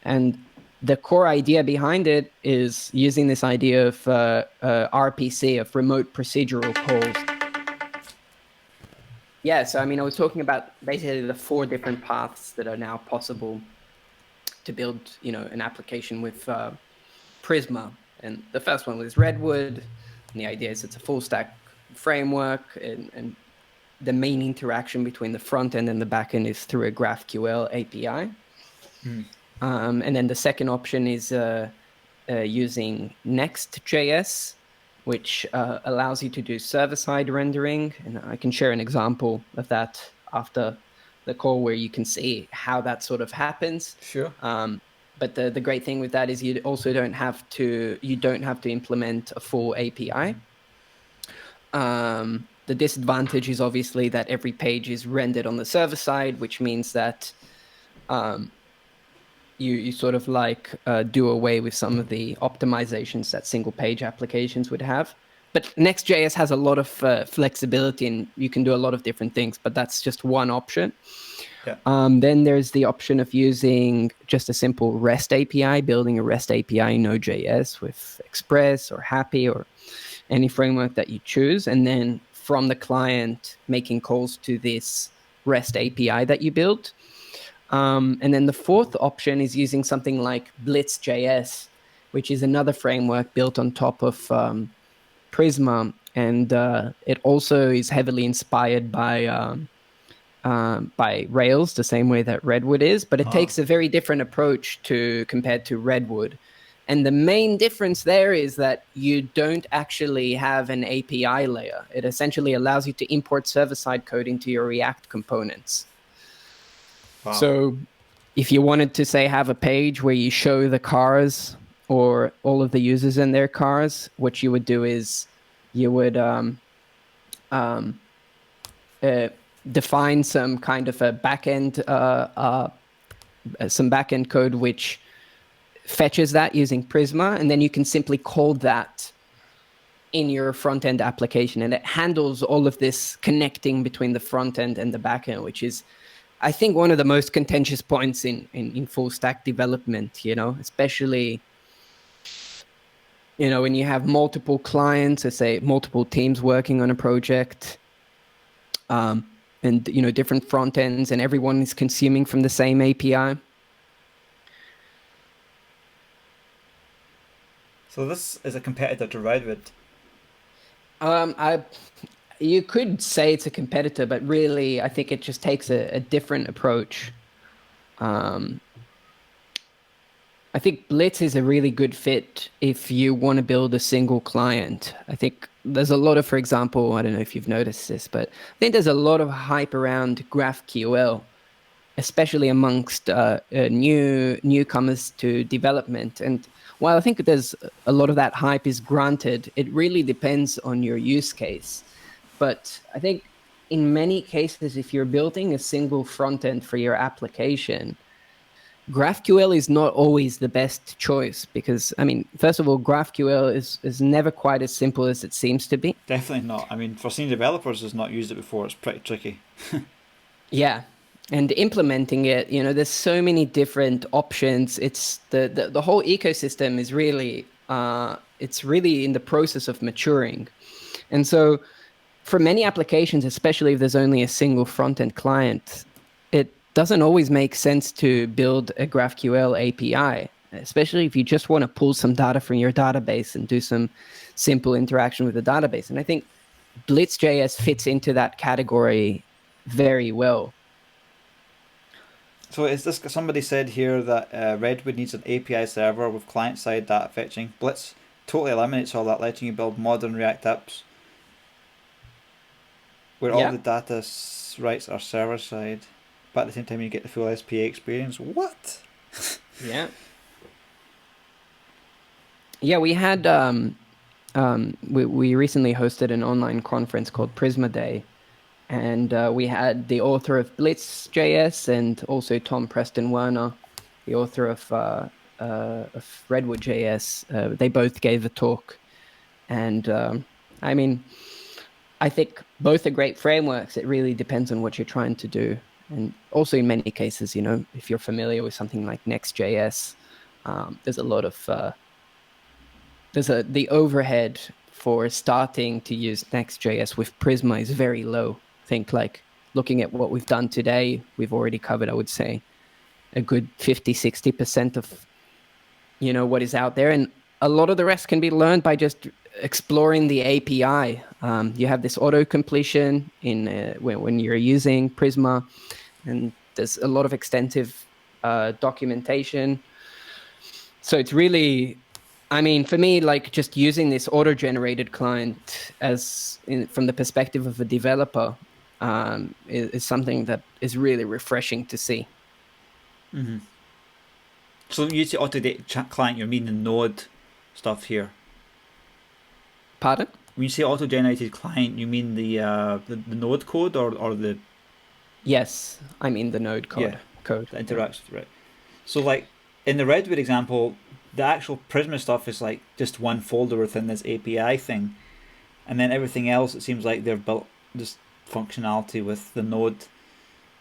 And the core idea behind it is using this idea of RPC, of remote procedural calls. Yeah, so I mean, I was talking about basically the 4 different paths that are now possible to build, an application with Prisma. And the first one was Redwood. And the idea is it's a full stack framework, and the main interaction between the front end and the back end is through a GraphQL API. And then the second option is using Next.js, which allows you to do server-side rendering. And I can share an example of that after the call where you can see how that sort of happens. Sure. But the great thing with that is you don't have to implement a full API. The disadvantage is obviously that every page is rendered on the server side, which means that you sort of like do away with some of the optimizations that single page applications would have. But Next.js has a lot of flexibility, and you can do a lot of different things, but that's just one option. Yeah. Then there's the option of using just a simple REST API, building a REST API in Node.js with Express or Happy or any framework that you choose. And then from the client, making calls to this REST API that you built. And then the fourth option is using something like Blitzjs, which is another framework built on top of Prisma. And it also is heavily inspired by Rails, the same way that Redwood is, but it takes a very different approach compared to Redwood. And the main difference there is that you don't actually have an API layer. It essentially allows you to import server-side code into your React components. Wow. So if you wanted to, say, have a page where you show the cars or all of the users in their cars, what you would do is you would define some kind of a backend, some backend code which fetches that using Prisma, and then you can simply call that in your front end application, and it handles all of this connecting between the front end and the back end, which is, I think, one of the most contentious points in full stack development, especially, when you have multiple clients, or say multiple teams working on a project, and, different front ends, and everyone is consuming from the same API. So this is a competitor to Redwood. You could say it's a competitor, but really, I think it just takes a different approach. I think Blitz is a really good fit if you want to build a single client. I think there's a lot of, for example, I don't know if you've noticed this, but I think there's a lot of hype around GraphQL, especially amongst newcomers to development. And while I think there's a lot of that hype is granted, it really depends on your use case. But I think in many cases, if you're building a single front end for your application, GraphQL is not always the best choice because, first of all, GraphQL is never quite as simple as it seems to be. Definitely not. For senior developers who's not used it before, it's pretty tricky. Yeah. And implementing it, there's so many different options. It's the whole ecosystem is really, it's really in the process of maturing. And so for many applications, especially if there's only a single front-end client, it doesn't always make sense to build a GraphQL API, especially if you just want to pull some data from your database and do some simple interaction with the database. And I think Blitzjs fits into that category very well. So is this, somebody said here that Redwood needs an API server with client-side data fetching. Blitz totally eliminates all that, letting you build modern React apps where all the data rights are server-side, but at the same time you get the full SPA experience. What? Yeah. Yeah, we had we recently hosted an online conference called Prisma Day, and we had the author of Blitzjs and also Tom Preston Werner, the author of Redwood JS. They both gave a talk, and I mean, I think both are great frameworks. It really depends on what you're trying to do, and also in many cases, if you're familiar with something like Next.js, there's a lot of the overhead for starting to use Next.js with Prisma is very low. I think like looking at what we've done today, we've already covered, I would say, a good 50-60% of what is out there, and a lot of the rest can be learned by just exploring the API. You have this auto completion in when you're using Prisma, and there's a lot of extensive documentation. So it's really, I mean, for me, like just using this auto-generated client from the perspective of a developer is something that is really refreshing to see. Mm-hmm. So you say auto-date client, you're meaning the Node stuff here. Pardon? When you say auto-generated client, you mean the Node code or the Yes, I mean the Node code. that interacts with, right? So like in the Redwood example, the actual Prisma stuff is like just one folder within this API thing, and then everything else it seems like they've built just functionality with the Node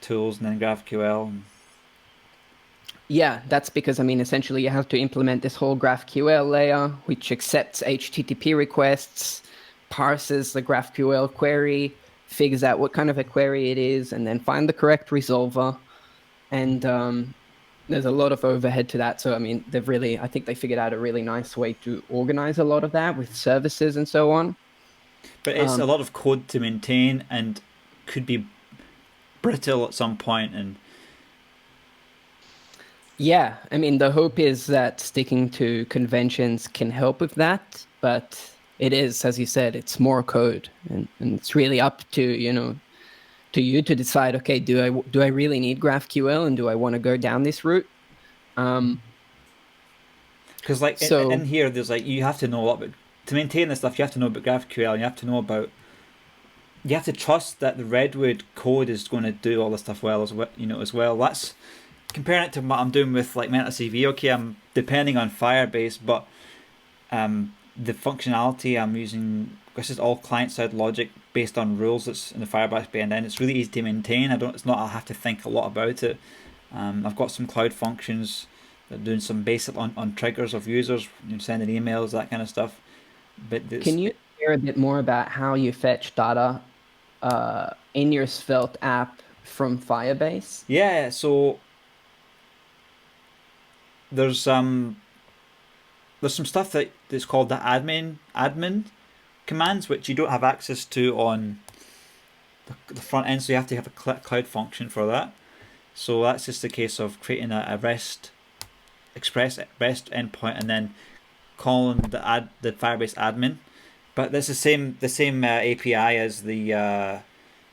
tools and then GraphQL. Yeah, that's because, I mean, essentially you have to implement this whole GraphQL layer, which accepts HTTP requests, parses the GraphQL query, figures out what kind of a query it is, and then find the correct resolver. And there's a lot of overhead to that. So, I mean, I think they figured out a really nice way to organize a lot of that with services and so on. But it's a lot of code to maintain and could be brittle at some point and yeah, I mean, the hope is that sticking to conventions can help with that, but it is, as you said, it's more code, and it's really up to to you to decide. Okay, do I really need GraphQL, and do I want to go down this route? because like So in here there's like you have to know a lot about to maintain this stuff. You have to know about GraphQL. And you have to know about you have to trust that the Redwood code is going to do all the stuff well as well. As well. That's comparing it to what I'm doing with like MetaCV. Okay, I'm depending on Firebase, but the functionality I'm using, this is all client-side logic based on rules that's in the Firebase backend. It's really easy to maintain. It's not. I have to think a lot about it. I've got some cloud functions that are doing some basic on triggers of users, sending emails, that kind of stuff. But can you share a bit more about how you fetch data in your Svelte app from Firebase? yeah, so there's some stuff that's called the admin commands, which you don't have access to on the front end, so you have to have a cloud function for that. So that's just a case of creating a REST express REST endpoint and then calling the Firebase admin. But that's the same API as the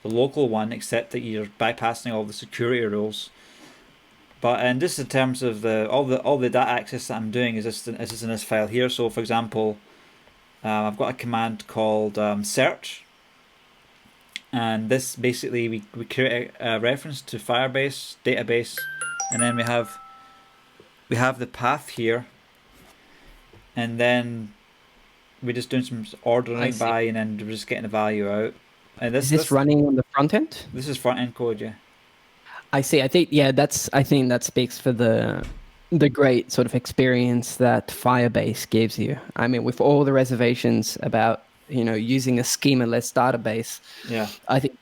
local one, except that you're bypassing all the security rules. But and this in terms of all the data access that I'm doing is just in this file here. So for example, I've got a command called search, and this basically we create a reference to Firebase database, and then we have the path here, and then we're just doing some ordering by, and then we're just getting the value out. And is this running on the front end? This is front end code, yeah. I see. I think I think that speaks for the great sort of experience that Firebase gives you. I mean, with all the reservations about using a schema-less database, Yeah, I think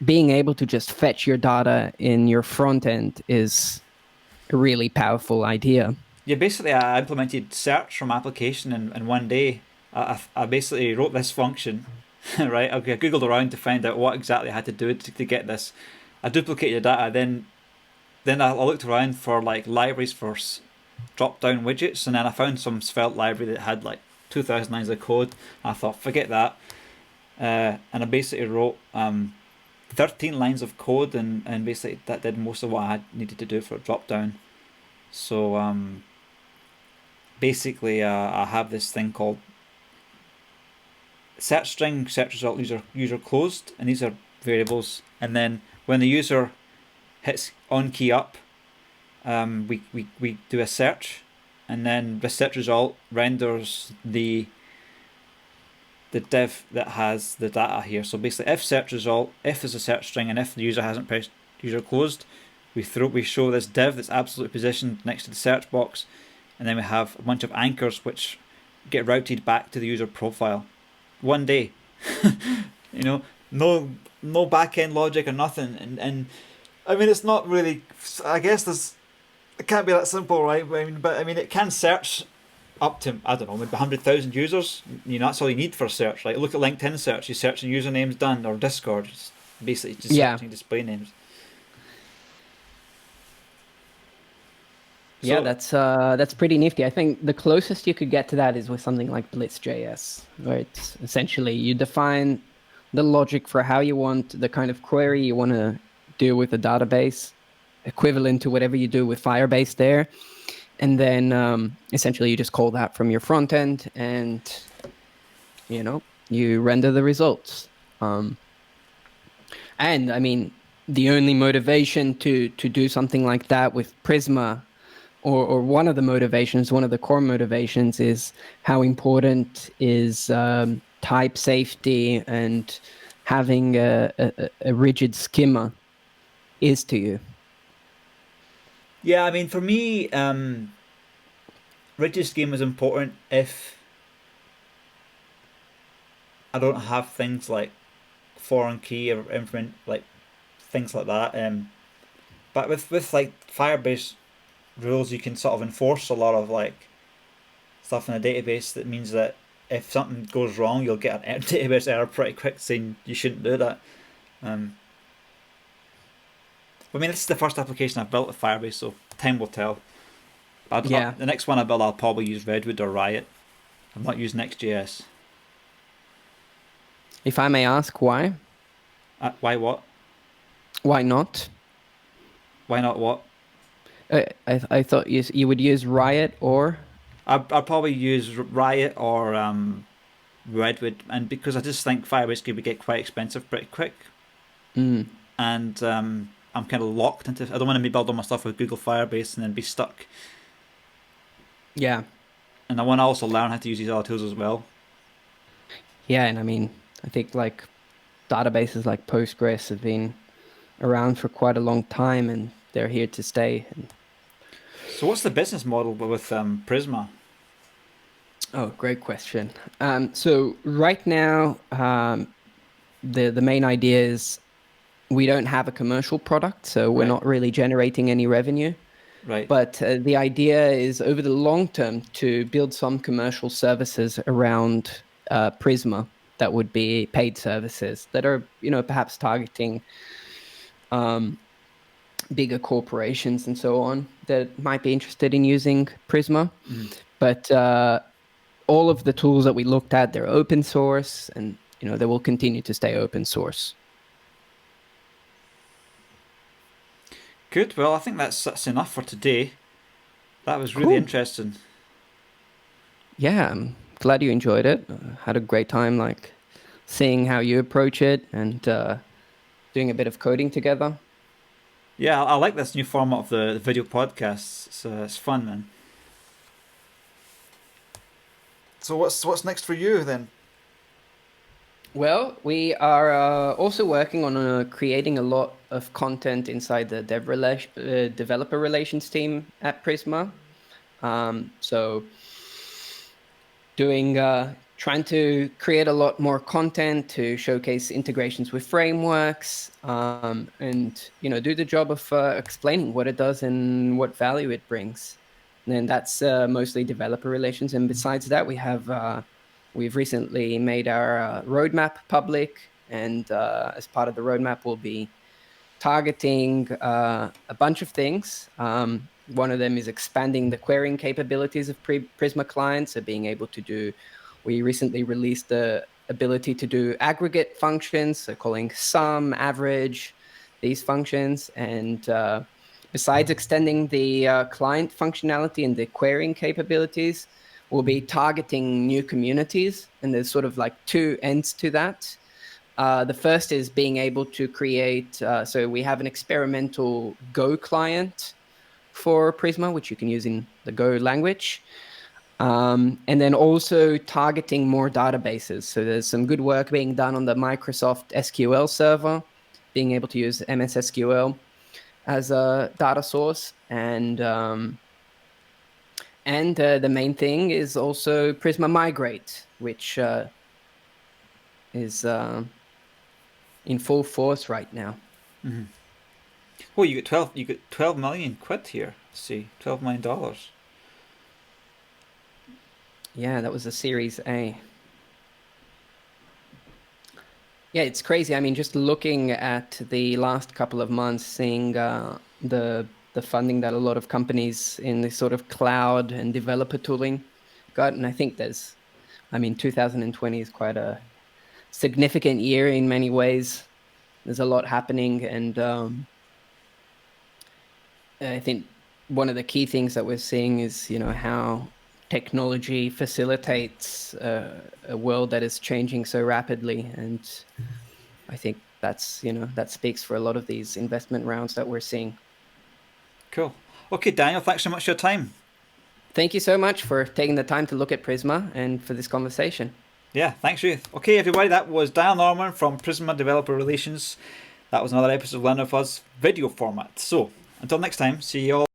being able to just fetch your data in your front end is a really powerful idea. yeah. Basically, I implemented search from application in one day. I basically wrote this function, right? I googled around to find out what exactly I had to do to get this. I duplicated the data, then I looked around for like libraries for drop down widgets, and then I found some Svelte library that had like 2,000 lines of code. I thought, forget that, and I basically wrote 13 lines of code, and basically that did most of what I needed to do for a drop down. So basically, I have this thing called search string, search result, user closed, and these are variables. And then when the user hits on key up, we do a search, and then the search result renders the div that has the data here. So basically, if search result, if there's a search string, and if the user hasn't pressed user closed, we show this div that's absolutely positioned next to the search box, and then we have a bunch of anchors which get routed back to the user profile. One day, no back end logic or nothing, and I mean it's not really. I guess it can't be that simple, right? But it can search up to, I don't know, maybe 100,000 users. That's all you need for a search. Like look at LinkedIn search. You search and usernames done, or Discord. It's basically just searching display names. Yeah, that's pretty nifty. I think the closest you could get to that is with something like Blitzjs, where it's essentially you define the logic for how you want the kind of query you want to do with the database, equivalent to whatever you do with Firebase there. And then essentially you just call that from your front end, and you render the results. And I mean, the only motivation to do something like that with Prisma, or one of the core motivations, is how important is type safety and having a rigid schema is to you. Yeah, I mean, for me, rigid schema is important if I don't have things like foreign key or imprint, like things like that. But with like Firebase rules, you can sort of enforce a lot of like stuff in a database. That means that if something goes wrong, you'll get an database error pretty quick saying you shouldn't do that. I mean, this is the first application I've built with Firebase, so time will tell. The next one I build, I'll probably use Redwood or Riot. I've not used Next.js. If I may ask, why? Why what? Why not? Why not what? I thought you would use Riot or... I'd probably use Riot or Redwood, and because I just think Firebase could get quite expensive pretty quick. And I'm kind of locked into. I don't want to build all my stuff with Google Firebase and then be stuck. Yeah. And I want to also learn how to use these other tools as well. Yeah, and I mean, I think like databases like Postgres have been around for quite a long time, and they're here to stay. So what's the business model with Prisma? Oh, great question. So right now, the main idea is we don't have a commercial product, so we're not really generating any revenue. Right. But the idea is over the long term to build some commercial services around Prisma that would be paid services that are, perhaps targeting bigger corporations and so on that might be interested in using Prisma. But all of the tools that we looked at, they're open source, and they will continue to stay open source. Good. Well, I think that's enough for today. That was really interesting. Yeah, I'm glad you enjoyed it. Had a great time, like seeing how you approach it and doing a bit of coding together. Yeah, I like this new format of the video podcasts. It's fun, man. So what's next for you then? Well, we are also working on creating a lot of content inside the developer relations team at Prisma. So trying to create a lot more content to showcase integrations with frameworks, and do the job of explaining what it does and what value it brings. And that's mostly developer relations. And besides that, we've recently made our roadmap public, and as part of the roadmap, we'll be targeting a bunch of things. One of them is expanding the querying capabilities of Prisma clients, so being able to do. We recently released the ability to do aggregate functions, so calling sum, average, these functions. And besides extending the client functionality and the querying capabilities, will be targeting new communities, and there's sort of like two ends to that. The first is being able to create, so we have an experimental Go client for Prisma, which you can use in the Go language. And then also targeting more databases. So there's some good work being done on the Microsoft SQL server, being able to use MS SQL as a data source. And the main thing is also Prisma Migrate, which is in full force right now. Mm-hmm. Oh, you got 12 million quid here. Let's see, $12 million. Yeah, that was a Series A. Yeah, it's crazy. I mean, just looking at the last couple of months, seeing the funding that a lot of companies in this sort of cloud and developer tooling got, and I think 2020 is quite a significant year in many ways. There's a lot happening, and I think one of the key things that we're seeing is, how technology facilitates a world that is changing so rapidly, and I think that speaks for a lot of these investment rounds that we're seeing. Cool. Okay, Daniel, thanks so much for your time. Thank you so much for taking the time to look at Prisma and for this conversation. Yeah, thanks, Ruth. Okay, everybody, that was Daniel Norman from Prisma Developer Relations. That was another episode of Learn With Us video format. So, until next time, see you all.